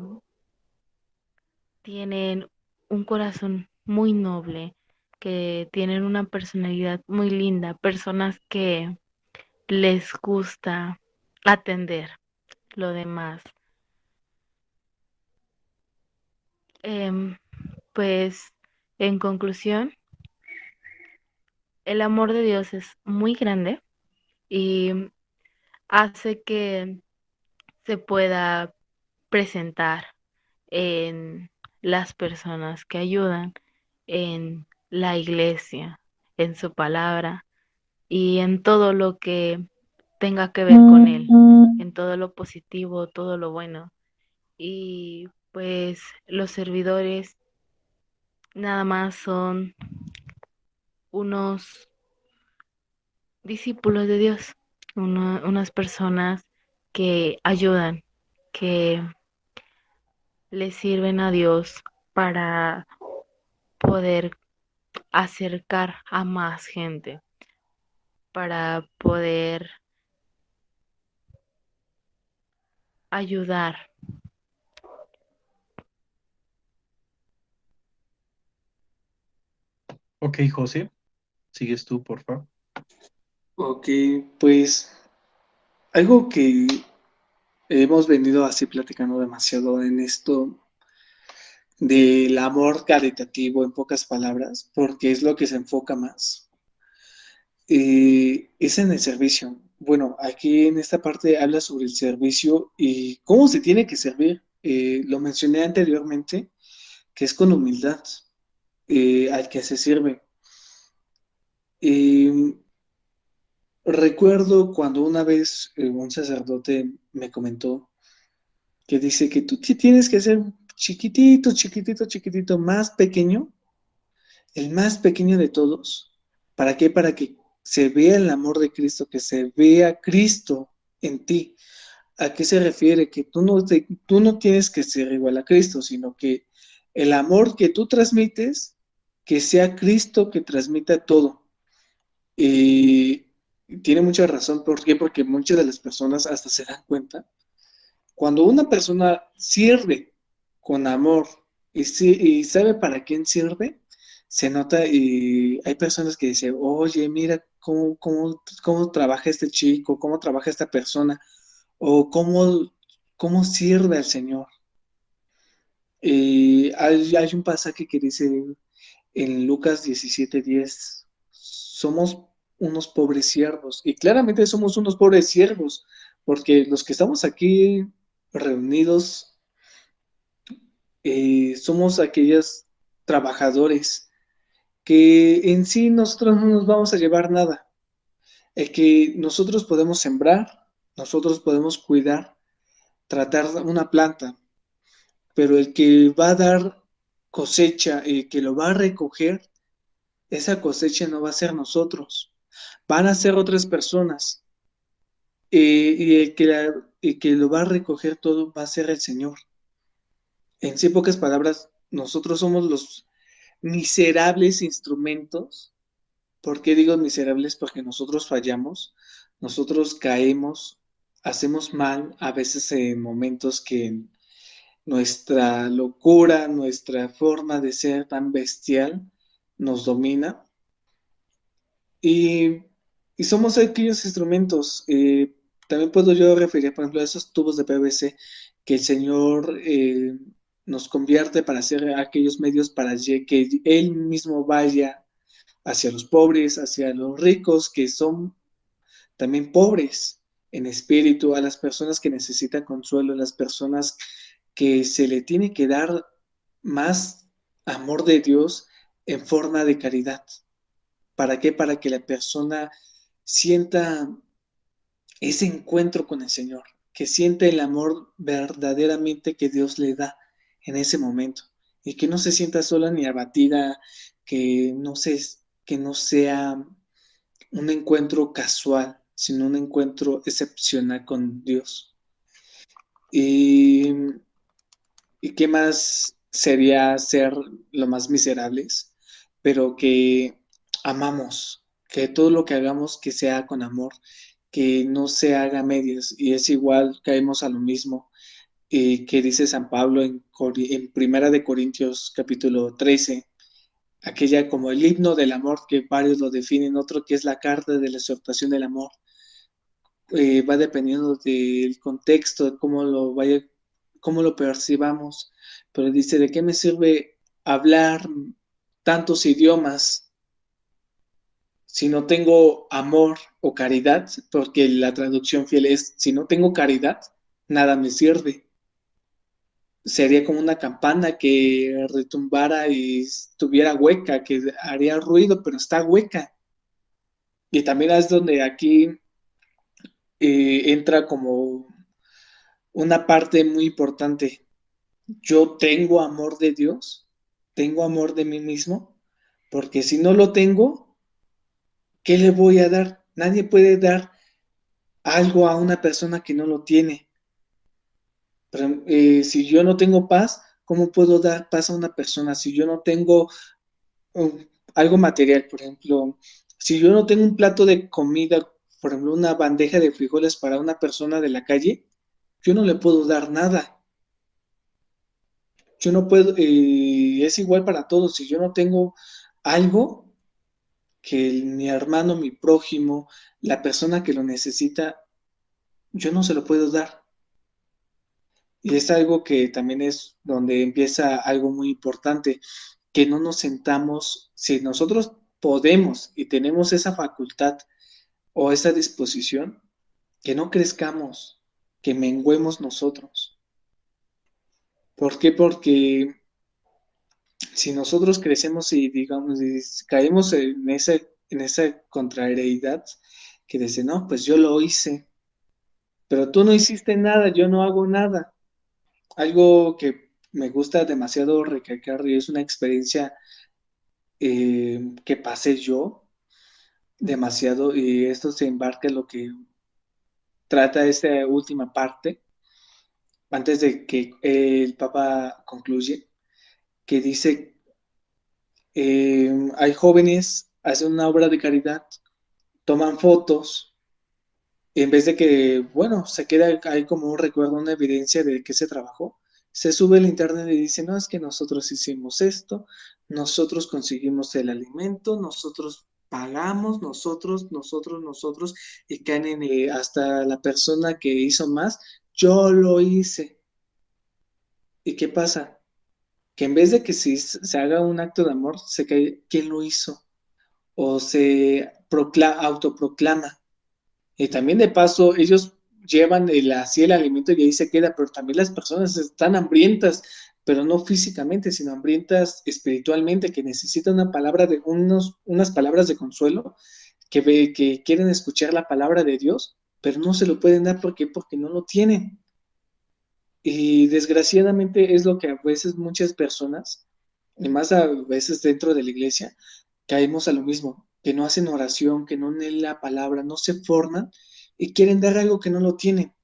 tienen un corazón muy noble, que tienen una personalidad muy linda, personas que les gusta atender lo demás. Em, pues, en conclusión, el amor de Dios es muy grande y hace que se pueda presentar en las personas que ayudan, en la iglesia, en su palabra y en todo lo que tenga que ver con Él, en todo lo positivo, todo lo bueno. Y pues los servidores nada más son unos discípulos de Dios, unas personas que ayudan, que le sirven a Dios para poder acercar a más gente, para poder ayudar. Ok, José, sigues tú, por favor. Ok, pues algo que hemos venido así platicando demasiado en esto del amor caritativo, en pocas palabras, porque es lo que se enfoca más, es en el servicio. Bueno, aquí en esta parte habla sobre el servicio y cómo se tiene que servir. Lo mencioné anteriormente, que es con humildad al que se sirve. Eh, Recuerdo cuando una vez un sacerdote me comentó que dice que tú tienes que ser chiquitito, chiquitito, chiquitito, más pequeño, el más pequeño de todos. ¿Para qué? Para que se vea el amor de Cristo, que se vea Cristo en ti. ¿A qué se refiere? Que tú no tienes que ser igual a Cristo, sino que el amor que tú transmites, que sea Cristo que transmita todo. Y tiene mucha razón. ¿Por qué? Porque muchas de las personas hasta se dan cuenta. Cuando una persona sirve con amor y sabe para quién sirve, se nota y hay personas que dicen, oye, mira cómo trabaja este chico, cómo trabaja esta persona, o cómo sirve al Señor. Hay un pasaje que dice en Lucas 17:10, somos unos pobres siervos, y claramente somos unos pobres siervos, porque los que estamos aquí reunidos somos aquellos trabajadores que en sí nosotros no nos vamos a llevar nada. El que nosotros podemos sembrar, nosotros podemos cuidar, tratar una planta, pero el que va a dar cosecha, el que lo va a recoger, esa cosecha no va a ser nosotros, van a ser otras personas. Y el que lo va a recoger todo va a ser el Señor. En sí, pocas palabras, nosotros somos los miserables instrumentos. ¿Por qué digo miserables? Porque nosotros fallamos, nosotros caemos, hacemos mal, a veces en momentos que nuestra locura, nuestra forma de ser tan bestial nos domina y, y somos aquellos instrumentos. También puedo yo referir, por ejemplo, a esos tubos de PVC que el Señor nos convierte para hacer aquellos medios para que Él mismo vaya hacia los pobres, hacia los ricos, que son también pobres en espíritu, a las personas que necesitan consuelo, a las personas que se le tiene que dar más amor de Dios en forma de caridad. ¿Para qué? Para que la persona sienta ese encuentro con el Señor, que sienta el amor verdaderamente que Dios le da en ese momento y que no se sienta sola ni abatida, que no que no sea un encuentro casual, sino un encuentro excepcional con Dios. Y, y qué más sería ser lo más miserables, pero que amamos, que todo lo que hagamos que sea con amor, que no se haga a medias, y es igual, caemos a lo mismo que dice San Pablo en Primera de Corintios capítulo 13, aquella como el himno del amor que varios lo definen, otro que es la carta de la exhortación del amor. Va dependiendo del contexto, de cómo lo percibamos, pero dice, ¿de qué me sirve hablar tantos idiomas si no tengo amor o caridad? Porque la traducción fiel es, si no tengo caridad, nada me sirve. Sería como una campana que retumbara y estuviera hueca, que haría ruido, pero está hueca. Y también es donde aquí entra como una parte muy importante. Yo tengo amor de Dios, tengo amor de mí mismo, porque si no lo tengo, ¿qué le voy a dar? Nadie puede dar algo a una persona que no lo tiene. Pero, si yo no tengo paz, ¿cómo puedo dar paz a una persona? Si yo no tengo um, algo material, por ejemplo, si yo no tengo un plato de comida, por ejemplo, una bandeja de frijoles para una persona de la calle, yo no le puedo dar nada. Yo no puedo, es igual para todos. Si yo no tengo algo que mi hermano, mi prójimo, la persona que lo necesita, yo no se lo puedo dar. Y es algo que también es donde empieza algo muy importante, que no nos sentamos, si nosotros podemos y tenemos esa facultad o esa disposición, que no crezcamos, que menguemos nosotros. ¿Por qué? Porque si nosotros crecemos y digamos, y caemos en esa contrariedad que dice, no, pues yo lo hice, pero tú no hiciste nada, yo no hago nada. Algo que me gusta demasiado recalcar y es una experiencia que pasé yo demasiado, y esto se embarca en lo que trata esta última parte, antes de que el Papa concluye, que dice, hay jóvenes, hacen una obra de caridad, toman fotos, y en vez de que, bueno, se queda ahí como un recuerdo, una evidencia de que se trabajó, se sube al internet y dice, no, es que nosotros hicimos esto, nosotros conseguimos el alimento, nosotros pagamos, nosotros, y caen en, hasta la persona que hizo más, yo lo hice. ¿Y qué pasa? Que en vez de que se haga un acto de amor, se cae, ¿quién lo hizo? O se autoproclama. Y también de paso, ellos llevan así el alimento y ahí se queda, pero también las personas están hambrientas, pero no físicamente, sino hambrientas espiritualmente, que necesitan unas palabras de consuelo, que quieren escuchar la palabra de Dios, pero no se lo pueden dar. ¿Por qué? Porque no lo tienen. Y desgraciadamente es lo que a veces muchas personas, y más a veces dentro de la iglesia, caemos a lo mismo, que no hacen oración, que no leen la palabra, no se forman y quieren dar algo que no lo tienen.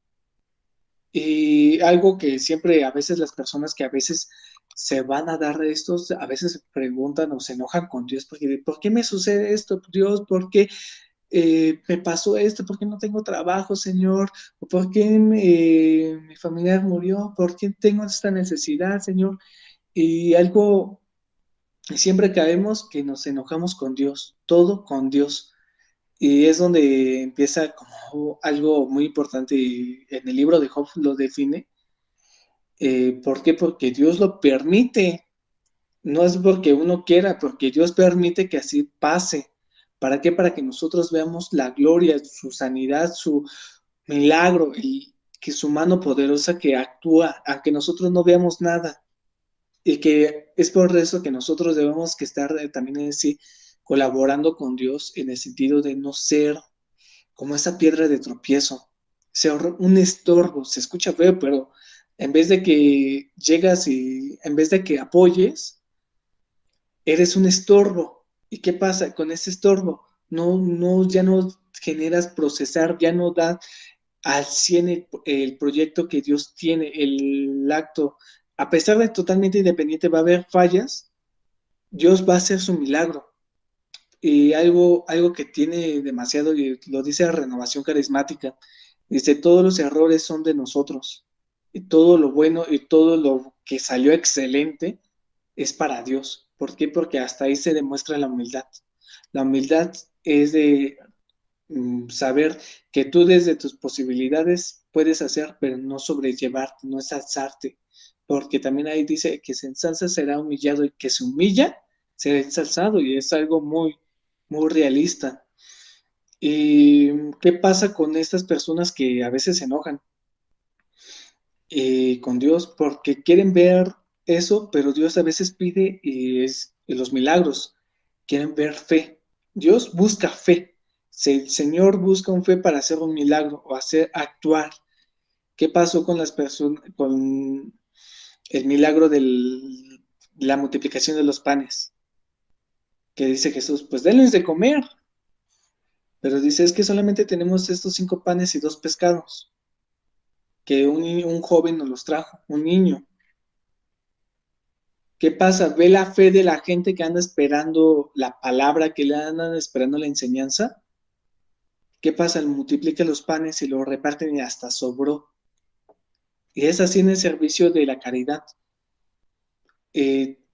Y algo que siempre a veces las personas que a veces se van a dar estos, a veces se preguntan o se enojan con Dios porque ¿por qué me sucede esto, Dios? ¿Por qué me pasó esto? ¿Por qué no tengo trabajo, Señor? ¿O por qué mi familiar murió? ¿Por qué tengo esta necesidad, Señor? Y algo, siempre caemos que nos enojamos con Dios, todo con Dios. Y es donde empieza como algo muy importante, y en el libro de Job lo define. ¿Por qué? Porque Dios lo permite. No es porque uno quiera, porque Dios permite que así pase. ¿Para qué? Para que nosotros veamos la gloria, su sanidad, su milagro, y que su mano poderosa que actúa, aunque nosotros no veamos nada. Y que es por eso que nosotros debemos que estar también en sí colaborando con Dios, en el sentido de no ser como esa piedra de tropiezo, ser un estorbo. Se escucha feo, pero en vez de que llegas y en vez de que apoyes, eres un estorbo. ¿Y qué pasa con ese estorbo? Ya no generas procesar, ya no da al 100 el proyecto que Dios tiene, el acto. A pesar de totalmente independiente, va a haber fallas, Dios va a hacer su milagro. Y algo que tiene demasiado, y lo dice la renovación carismática, dice, todos los errores son de nosotros, y todo lo bueno y todo lo que salió excelente es para Dios. ¿Por qué? Porque hasta ahí se demuestra la humildad. La humildad es de saber que tú desde tus posibilidades puedes hacer, pero no sobrellevarte, no ensalzarte, porque también ahí dice que se ensalza será humillado y que se humilla será ensalzado, y es algo muy, muy realista. ¿Y qué pasa con estas personas que a veces se enojan con Dios porque quieren ver eso, pero Dios a veces pide los milagros, quieren ver fe. Dios busca fe. Si el Señor busca un fe para hacer un milagro o hacer actuar. ¿Qué pasó con las personas, con el milagro de la multiplicación de los panes? Que dice Jesús, pues denles de comer. Pero dice, es que solamente tenemos estos 5 panes y 2 pescados, que un joven nos los trajo, un niño. ¿Qué pasa? Ve la fe de la gente que anda esperando la palabra, que le andan esperando la enseñanza. ¿Qué pasa? Multiplica los panes y los reparten y hasta sobró. Y es así en el servicio de la caridad.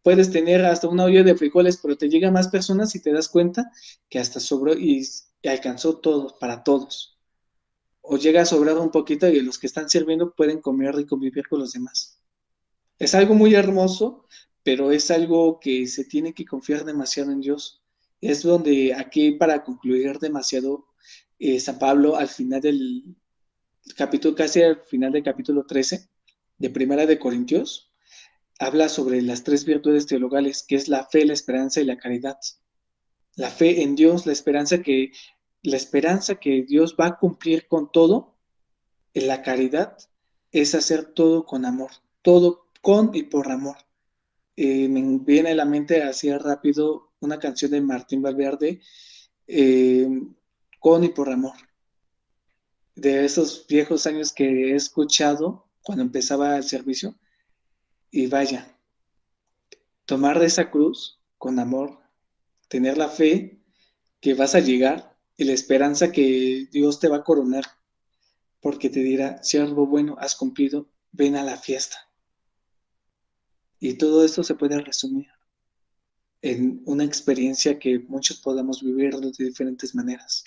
Puedes tener hasta una olla de frijoles, pero te llegan más personas y te das cuenta que hasta sobró y alcanzó todo, para todos. O llega a sobrar un poquito y los que están sirviendo pueden comer y convivir con los demás. Es algo muy hermoso, pero es algo que se tiene que confiar demasiado en Dios. Es donde aquí, para concluir demasiado, San Pablo al final del capítulo, casi al final del capítulo 13 de Primera de Corintios, habla sobre las 3 virtudes teologales, que es la fe, la esperanza y la caridad. La fe en Dios, la esperanza que Dios va a cumplir con todo, en la caridad es hacer todo con amor, todo con y por amor. Me viene a la mente así rápido una canción de Martín Valverde, eh, con y por amor, de esos viejos años que he escuchado cuando empezaba el servicio, y vaya, tomar de esa cruz con amor, tener la fe que vas a llegar y la esperanza que Dios te va a coronar, porque te dirá, siervo bueno, has cumplido, ven a la fiesta. Y todo esto se puede resumir en una experiencia que muchos podamos vivir de diferentes maneras.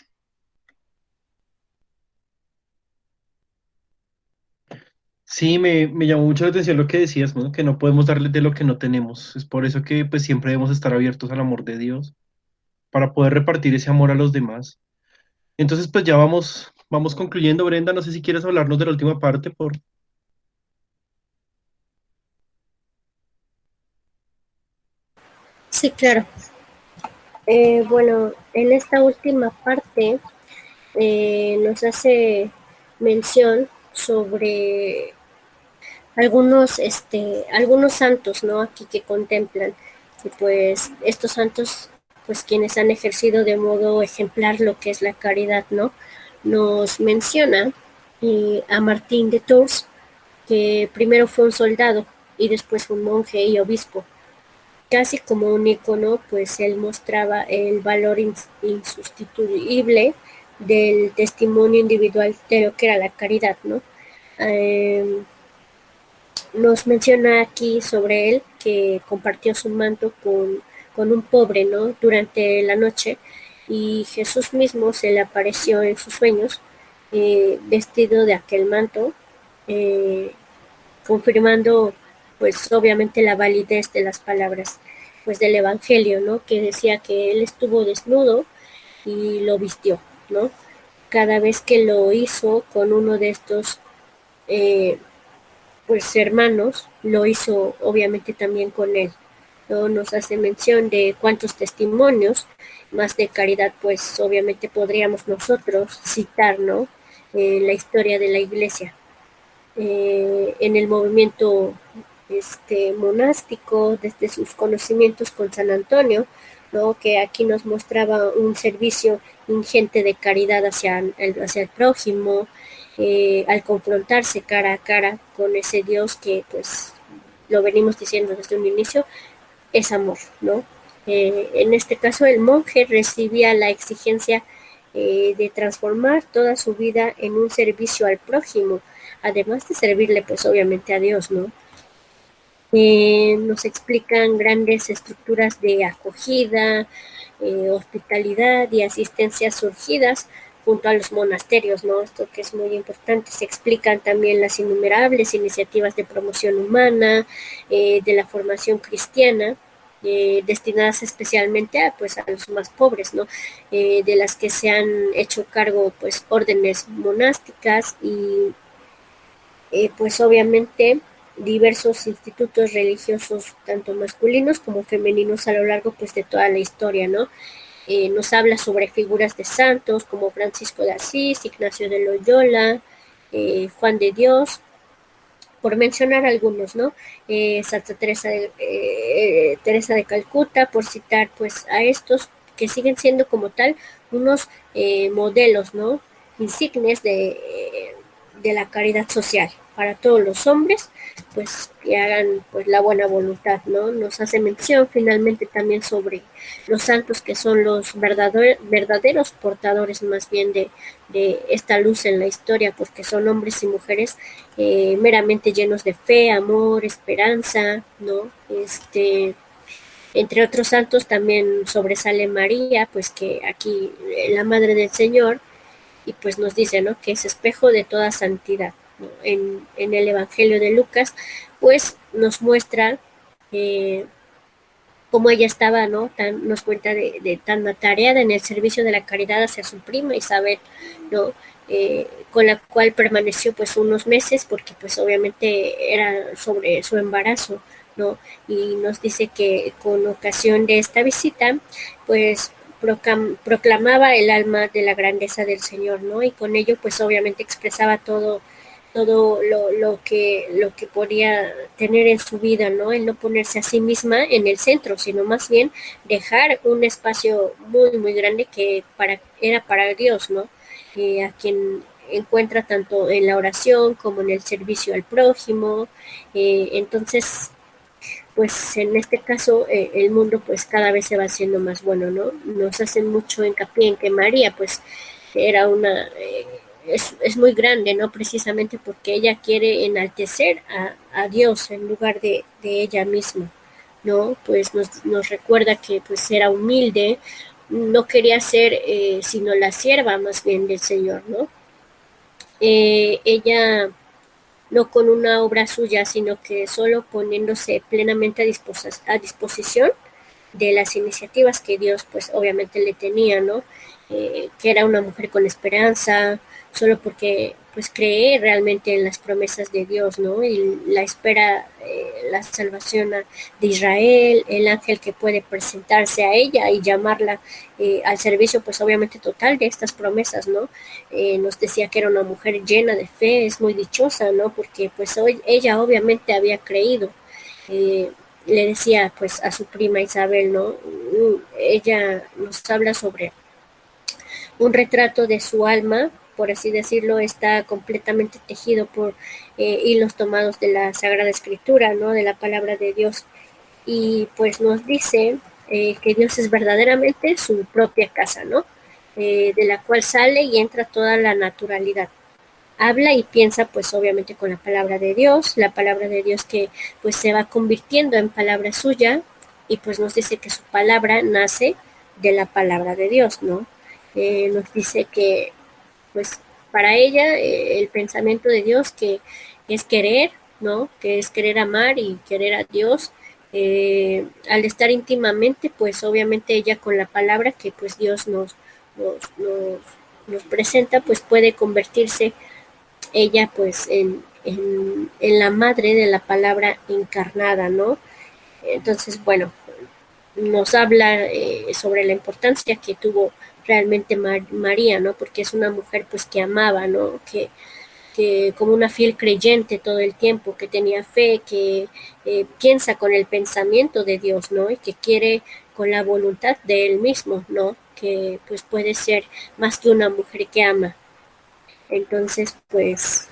Sí, me llamó mucho la atención lo que decías, ¿no? Que no podemos darle de lo que no tenemos. Es por eso que pues siempre debemos estar abiertos al amor de Dios para poder repartir ese amor a los demás. Entonces, pues ya vamos concluyendo, Brenda. No sé si quieres hablarnos de la última parte por... Sí, claro. Bueno, en esta última parte nos hace mención sobre algunos santos, ¿no? Aquí que contemplan, que pues estos santos, pues quienes han ejercido de modo ejemplar lo que es la caridad, ¿no? Nos menciona a Martín de Tours, que primero fue un soldado y después un monje y obispo. Casi como un icono, pues él mostraba el valor insustituible del testimonio individual de lo que era la caridad, ¿no? Eh, Nos menciona aquí sobre él que compartió su manto con un pobre, ¿no? Durante la noche, y Jesús mismo se le apareció en sus sueños, vestido de aquel manto, eh, confirmando pues obviamente la validez de las palabras pues del Evangelio, ¿no? Que decía que él estuvo desnudo y lo vistió, ¿no? Cada vez que lo hizo con uno de estos eh, pues hermanos, lo hizo obviamente también con él, ¿no? Nos hace mención de cuántos testimonios más de caridad, pues obviamente podríamos nosotros citar, ¿no? La historia de la iglesia. En el movimiento monástico, desde sus conocimientos con San Antonio, ¿no? Que aquí nos mostraba un servicio ingente de caridad hacia el prójimo, al confrontarse cara a cara con ese Dios que, pues, lo venimos diciendo desde un inicio, es amor, ¿no? En este caso, el monje recibía la exigencia de transformar toda su vida en un servicio al prójimo, además de servirle, pues obviamente a Dios, ¿no? Nos explican grandes estructuras de acogida, hospitalidad y asistencia surgidas junto a los monasterios, ¿no? Esto que es muy importante. Se explican también las innumerables iniciativas de promoción humana, de la formación cristiana, destinadas especialmente a, pues, a los más pobres, ¿no? De las que se han hecho cargo, pues, órdenes monásticas y pues obviamente diversos institutos religiosos, tanto masculinos como femeninos a lo largo pues de toda la historia, ¿no? Nos habla sobre figuras de santos como Francisco de Asís, Ignacio de Loyola, Juan de Dios, por mencionar algunos, ¿no? Santa Teresa de Calcuta, por citar pues a estos que siguen siendo como tal unos modelos, ¿no? Insignes de la caridad social para todos los hombres, pues que hagan pues la buena voluntad, ¿no? Nos hace mención finalmente también sobre los santos que son los verdaderos portadores más bien de esta luz en la historia, porque son hombres y mujeres meramente llenos de fe, amor, esperanza, ¿no? Entre otros santos también sobresale María, pues que aquí la Madre del Señor, y pues nos dice, ¿no? Que es espejo de toda santidad, ¿no? En el Evangelio de Lucas, pues nos muestra eh, cómo ella estaba, ¿no? Nos cuenta de tan atareada en el servicio de la caridad hacia su prima Isabel, ¿no? Con la cual permaneció pues unos meses porque pues obviamente era sobre su embarazo, ¿no? Y nos dice que con ocasión de esta visita, pues proclamaba el alma de la grandeza del Señor, ¿no? Y con ello pues obviamente expresaba todo lo que podía tener en su vida, ¿no? El no ponerse a sí misma en el centro, sino más bien dejar un espacio muy, muy grande que era para Dios, ¿no? A quien encuentra tanto en la oración como en el servicio al prójimo. Entonces, pues en este caso el mundo pues cada vez se va haciendo más bueno, ¿no? Nos hacen mucho hincapié en que María pues era es muy grande, ¿no? Precisamente porque ella quiere enaltecer a Dios en lugar de ella misma, ¿no? Pues nos recuerda que pues era humilde, no quería ser sino la sierva más bien del Señor, ¿no? Ella no con una obra suya, sino que solo poniéndose plenamente a disposición de las iniciativas que Dios pues obviamente le tenía, ¿no? Que era una mujer con esperanza, solo porque pues cree realmente en las promesas de Dios, ¿no? Y la espera, la salvación de Israel, el ángel que puede presentarse a ella y llamarla al servicio pues obviamente total de estas promesas, ¿no? Nos decía que era una mujer llena de fe, es muy dichosa, ¿no? Porque pues hoy ella obviamente había creído. Eh, Le decía pues a su prima Isabel, ¿no? Ella nos habla sobre un retrato de su alma, por así decirlo, está completamente tejido por hilos tomados de la Sagrada Escritura, ¿no? De la palabra de Dios. Y pues nos dice que Dios es verdaderamente su propia casa, ¿no? De la cual sale y entra toda la naturalidad. Habla y piensa pues obviamente con la palabra de Dios que pues se va convirtiendo en palabra suya y pues nos dice que su palabra nace de la palabra de Dios, ¿no? Nos dice que pues para ella el pensamiento de Dios que es querer, ¿no? Que es querer amar y querer a Dios. Al estar íntimamente, pues obviamente ella con la palabra que pues Dios nos, nos, nos presenta, pues puede convertirse ella pues en la madre de la palabra encarnada, ¿no? Entonces, bueno, nos habla sobre la importancia que tuvo realmente María, ¿no? Porque es una mujer pues que amaba, ¿no? Que como una fiel creyente todo el tiempo, que tenía fe, que piensa con el pensamiento de Dios, ¿no? Y que quiere con la voluntad de Él mismo, ¿no? Que pues puede ser más que una mujer que ama. Entonces, pues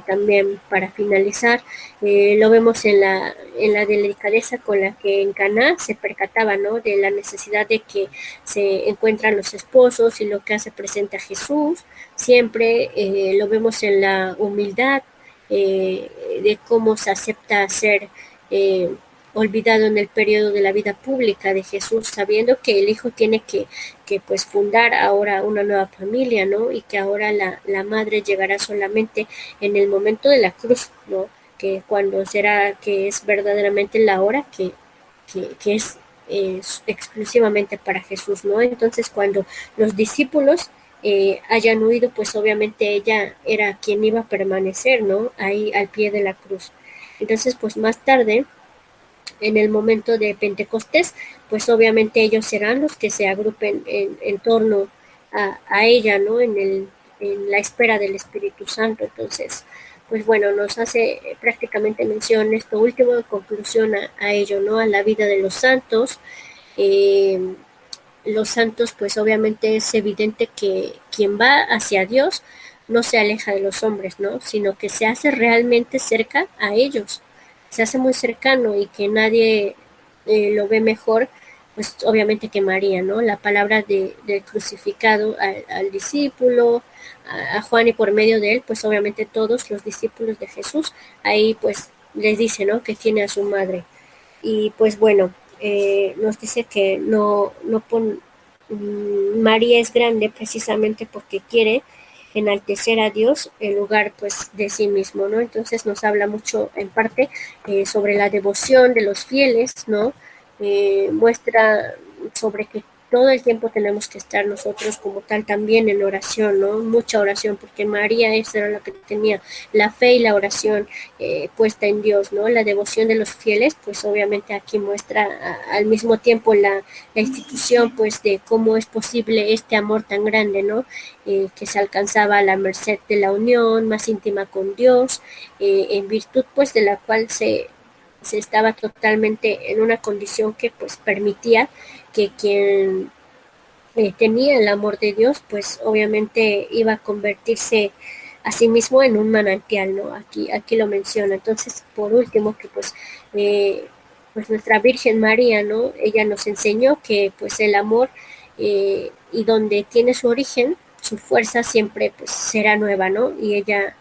también para finalizar, lo vemos en la delicadeza con la que en Caná se percataba, ¿no? De la necesidad de que se encuentran los esposos y lo que hace presente a Jesús. Siempre lo vemos en la humildad de cómo se acepta ser eh, olvidado en el periodo de la vida pública de Jesús, sabiendo que el hijo tiene que pues fundar ahora una nueva familia, ¿no? Y que ahora la madre llegará solamente en el momento de la cruz, ¿no? Que cuando será, que es verdaderamente la hora que es exclusivamente para Jesús, ¿no? Entonces cuando los discípulos hayan huido, pues obviamente ella era quien iba a permanecer, ¿no? Ahí al pie de la cruz. Entonces, pues más tarde, en el momento de Pentecostés, pues obviamente ellos serán los que se agrupen en torno a ella, ¿no? En la espera del Espíritu Santo. Entonces, pues bueno, nos hace prácticamente mención esto último de conclusión a ello, ¿no? A la vida de los santos, pues obviamente es evidente que quien va hacia Dios no se aleja de los hombres, ¿no? Sino que se hace realmente cerca a ellos, se hace muy cercano y que nadie lo ve mejor, pues obviamente que María, ¿no? La palabra del crucificado al discípulo, a Juan y por medio de él, pues obviamente todos los discípulos de Jesús, ahí pues les dice, ¿no? Que tiene a su madre. Y pues bueno, nos dice que María es grande precisamente porque quiere enaltecer a Dios en lugar pues de sí mismo, ¿no? Entonces nos habla mucho en parte sobre la devoción de los fieles, ¿no? Muestra sobre que todo el tiempo tenemos que estar nosotros como tal también en oración, ¿no? Mucha oración, porque María esa era la que tenía la fe y la oración puesta en Dios, ¿no? La devoción de los fieles, pues obviamente aquí muestra al mismo tiempo la institución, pues de cómo es posible este amor tan grande, ¿no? Que se alcanzaba a la merced de la unión más íntima con Dios, en virtud pues de la cual se estaba totalmente en una condición que pues permitía que quien tenía el amor de Dios, pues obviamente iba a convertirse a sí mismo en un manantial, ¿no? Aquí lo menciona. Entonces, por último, que pues nuestra Virgen María, ¿no? Ella nos enseñó que pues el amor y donde tiene su origen, su fuerza siempre pues será nueva, ¿no? Y ella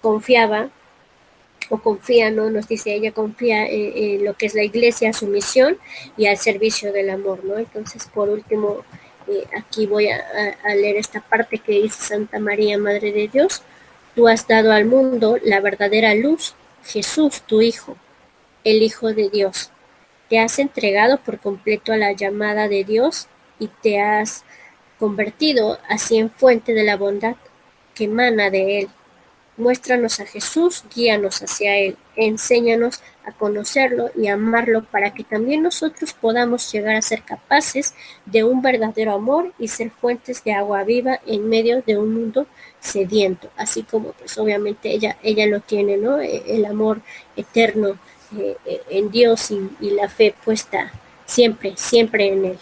confiaba o confía, ¿no? Nos dice ella confía en lo que es la iglesia, su misión y al servicio del amor, ¿no? Entonces, por último, aquí voy a leer esta parte que dice Santa María, Madre de Dios, tú has dado al mundo la verdadera luz, Jesús, tu Hijo, el Hijo de Dios. Te has entregado por completo a la llamada de Dios y te has convertido así en fuente de la bondad que emana de Él. Muéstranos a Jesús, guíanos hacia Él, enséñanos a conocerlo y amarlo para que también nosotros podamos llegar a ser capaces de un verdadero amor y ser fuentes de agua viva en medio de un mundo sediento, así como pues obviamente ella lo tiene, ¿no? El amor eterno en Dios y la fe puesta siempre, siempre en Él.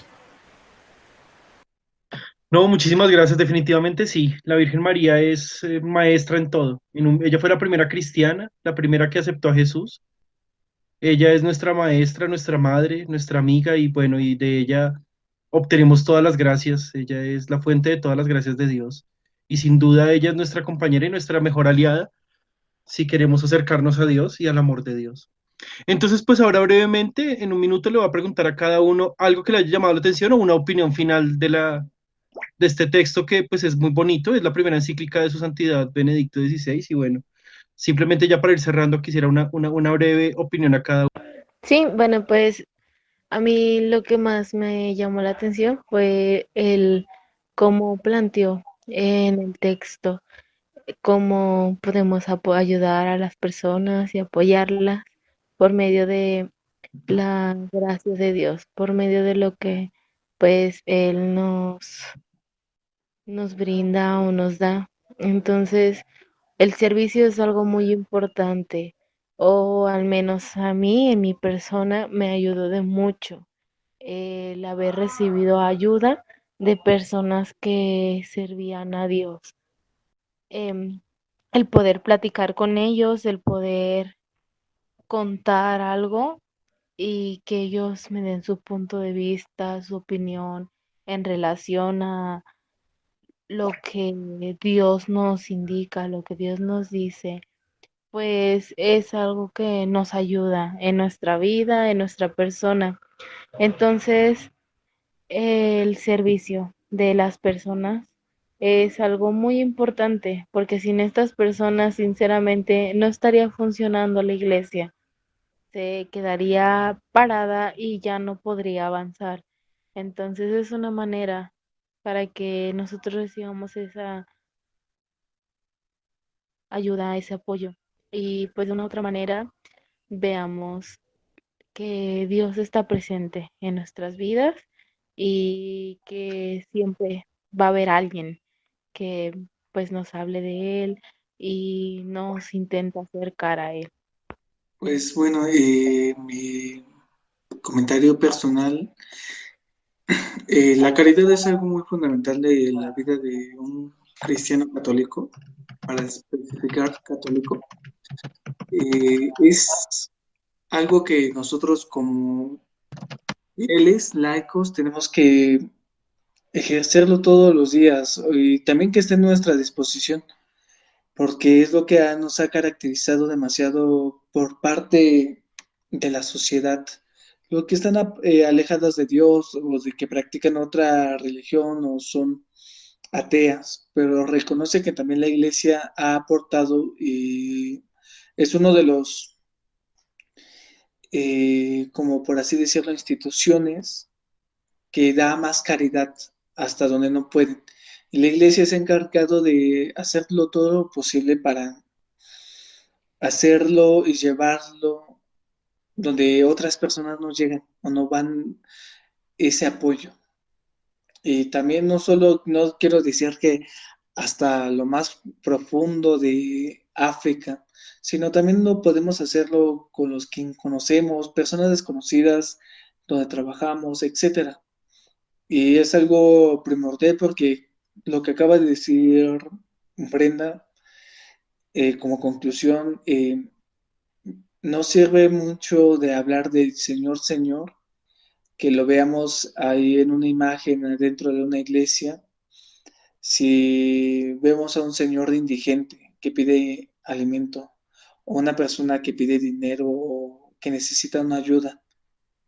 No, muchísimas gracias. Definitivamente sí. La Virgen María es maestra en todo. Ella fue la primera cristiana, la primera que aceptó a Jesús. Ella es nuestra maestra, nuestra madre, nuestra amiga y bueno, y de ella obtenemos todas las gracias. Ella es la fuente de todas las gracias de Dios. Y sin duda ella es nuestra compañera y nuestra mejor aliada si queremos acercarnos a Dios y al amor de Dios. Entonces, pues ahora brevemente, en un minuto le voy a preguntar a cada uno algo que le haya llamado la atención o una opinión final de este texto que pues es muy bonito, es la primera encíclica de su santidad Benedicto XVI y bueno, simplemente ya para ir cerrando quisiera una breve opinión a cada uno. Sí, bueno, pues a mí lo que más me llamó la atención fue el cómo planteó en el texto cómo podemos ayudar a las personas y apoyarlas por medio de la gracia de Dios, por medio de lo que pues Él nos brinda o nos da. Entonces, el servicio es algo muy importante, o al menos a mí, en mi persona, me ayudó de mucho el haber recibido ayuda de personas que servían a Dios. em, el poder platicar con ellos, el poder contar algo y que ellos me den su punto de vista, su opinión en relación a lo que Dios nos indica, lo que Dios nos dice, pues es algo que nos ayuda en nuestra vida, en nuestra persona. Entonces, el servicio de las personas es algo muy importante, porque sin estas personas, sinceramente, no estaría funcionando la iglesia. Se quedaría parada y ya no podría avanzar. Entonces es una manera para que nosotros recibamos esa ayuda, ese apoyo. Y pues de una otra manera veamos que Dios está presente en nuestras vidas y que siempre va a haber alguien que pues nos hable de Él y nos intenta acercar a Él. Pues bueno, mi comentario personal, la caridad es algo muy fundamental de la vida de un cristiano católico, para especificar católico. Es algo que nosotros como fieles, laicos, tenemos que ejercerlo todos los días y también que esté en nuestra disposición, porque es lo que nos ha caracterizado demasiado por parte de la sociedad. Los que están alejadas de Dios o de que practican otra religión o son ateas, pero reconoce que también la iglesia ha aportado y es uno de los, como por así decirlo, instituciones que da más caridad hasta donde no pueden. Y la iglesia se ha encargado de hacerlo todo lo posible para hacerlo y llevarlo donde otras personas no llegan o no van ese apoyo. Y también no solo, no quiero decir que hasta lo más profundo de África, sino también lo podemos hacerlo con los que conocemos, personas desconocidas, donde trabajamos, etcétera. Y es algo primordial porque lo que acaba de decir Brenda, como conclusión, no sirve mucho de hablar del Señor, Señor, que lo veamos ahí en una imagen dentro de una iglesia, si vemos a un señor indigente que pide alimento, o una persona que pide dinero o que necesita una ayuda,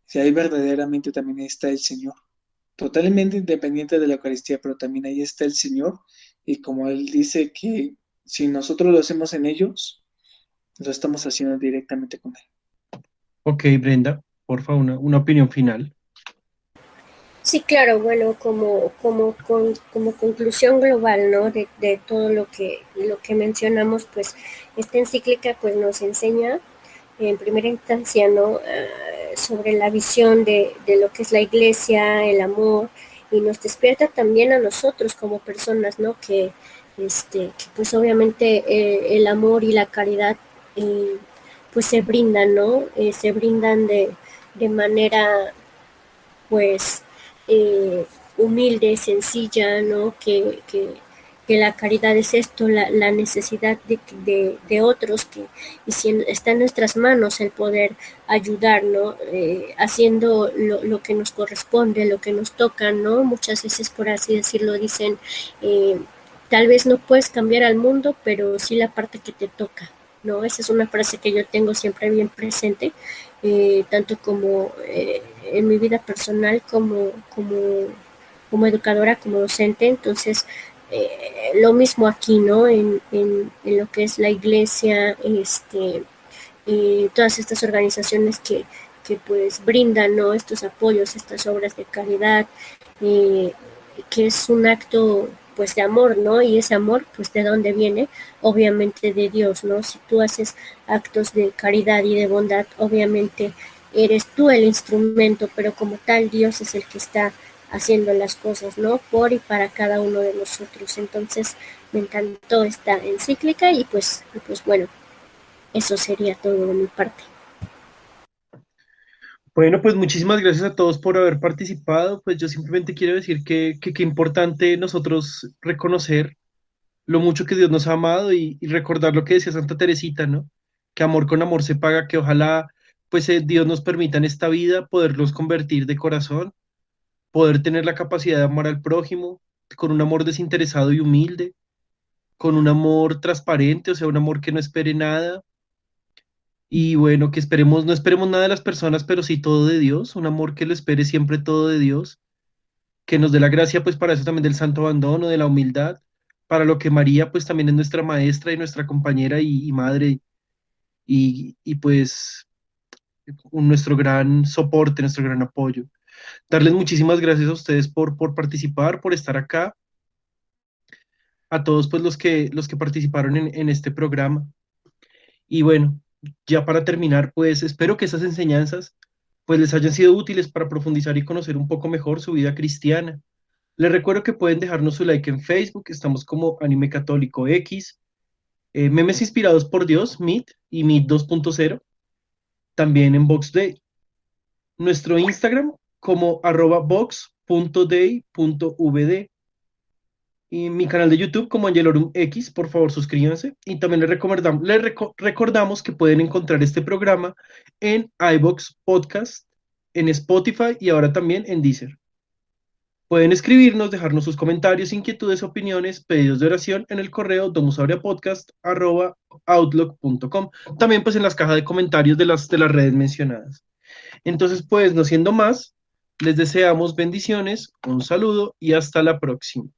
si ahí verdaderamente también está el Señor, totalmente independiente de la Eucaristía, pero también ahí está el Señor, y como Él dice que si nosotros lo hacemos en ellos, lo estamos haciendo directamente con Él. Ok, Brenda, porfa, una opinión final. Sí, claro, bueno, como conclusión global, ¿no? De todo lo que mencionamos, pues esta encíclica pues nos enseña en primera instancia, ¿no? Sobre la visión de lo que es la iglesia, el amor, y nos despierta también a nosotros como personas, ¿no? Que pues obviamente el amor y la caridad pues se brindan, ¿no? Se brindan de manera pues humilde, sencilla, ¿no? Que la caridad es esto, la necesidad de otros, y si está en nuestras manos el poder ayudar, ¿no? Haciendo lo que nos corresponde, lo que nos toca, ¿no? Muchas veces, por así decirlo, dicen, eh, tal vez no puedes cambiar al mundo, pero sí la parte que te toca, ¿no? Esa es una frase que yo tengo siempre bien presente, tanto como en mi vida personal como educadora, como docente. Entonces, lo mismo aquí, ¿no? En lo que es la iglesia, todas estas organizaciones que pues brindan, ¿no? Estos apoyos, estas obras de caridad, eh, que es un acto pues de amor, ¿no? Y ese amor, pues de dónde viene, obviamente de Dios, ¿no? Si tú haces actos de caridad y de bondad, obviamente eres tú el instrumento, pero como tal Dios es el que está haciendo las cosas, ¿no? Por y para cada uno de nosotros. Entonces, me encantó esta encíclica y pues bueno, eso sería todo de mi parte. Bueno, pues muchísimas gracias a todos por haber participado. Pues yo simplemente quiero decir que qué importante nosotros reconocer lo mucho que Dios nos ha amado y recordar lo que decía Santa Teresita, ¿no? Que amor con amor se paga, que ojalá pues Dios nos permita en esta vida poderlos convertir de corazón, poder tener la capacidad de amar al prójimo con un amor desinteresado y humilde, con un amor transparente, o sea, un amor que no espere nada. Y bueno, que esperemos, no esperemos nada de las personas, pero sí todo de Dios, un amor que lo espere siempre todo de Dios, que nos dé la gracia, pues para eso también del santo abandono, de la humildad, para lo que María, pues también es nuestra maestra y nuestra compañera y madre, y pues nuestro gran soporte, nuestro gran apoyo. Darles muchísimas gracias a ustedes por participar, por estar acá, a todos pues los que participaron en este programa. Y bueno, ya para terminar, pues espero que esas enseñanzas pues les hayan sido útiles para profundizar y conocer un poco mejor su vida cristiana. Les recuerdo que pueden dejarnos su like en Facebook, estamos como Anime Católico X, Memes Inspirados por Dios, Meet y Meet 2.0, también en Box Day. Nuestro Instagram como @box.day.vd y mi canal de YouTube como Angelorum X, por favor suscríbanse. Y también recordamos que pueden encontrar este programa en iVoox Podcast, en Spotify y ahora también en Deezer. Pueden escribirnos, dejarnos sus comentarios, inquietudes, opiniones, pedidos de oración en el correo domusauriapodcast@outlook.com. También pues en las cajas de comentarios de las redes mencionadas. Entonces pues no siendo más, les deseamos bendiciones, un saludo y hasta la próxima.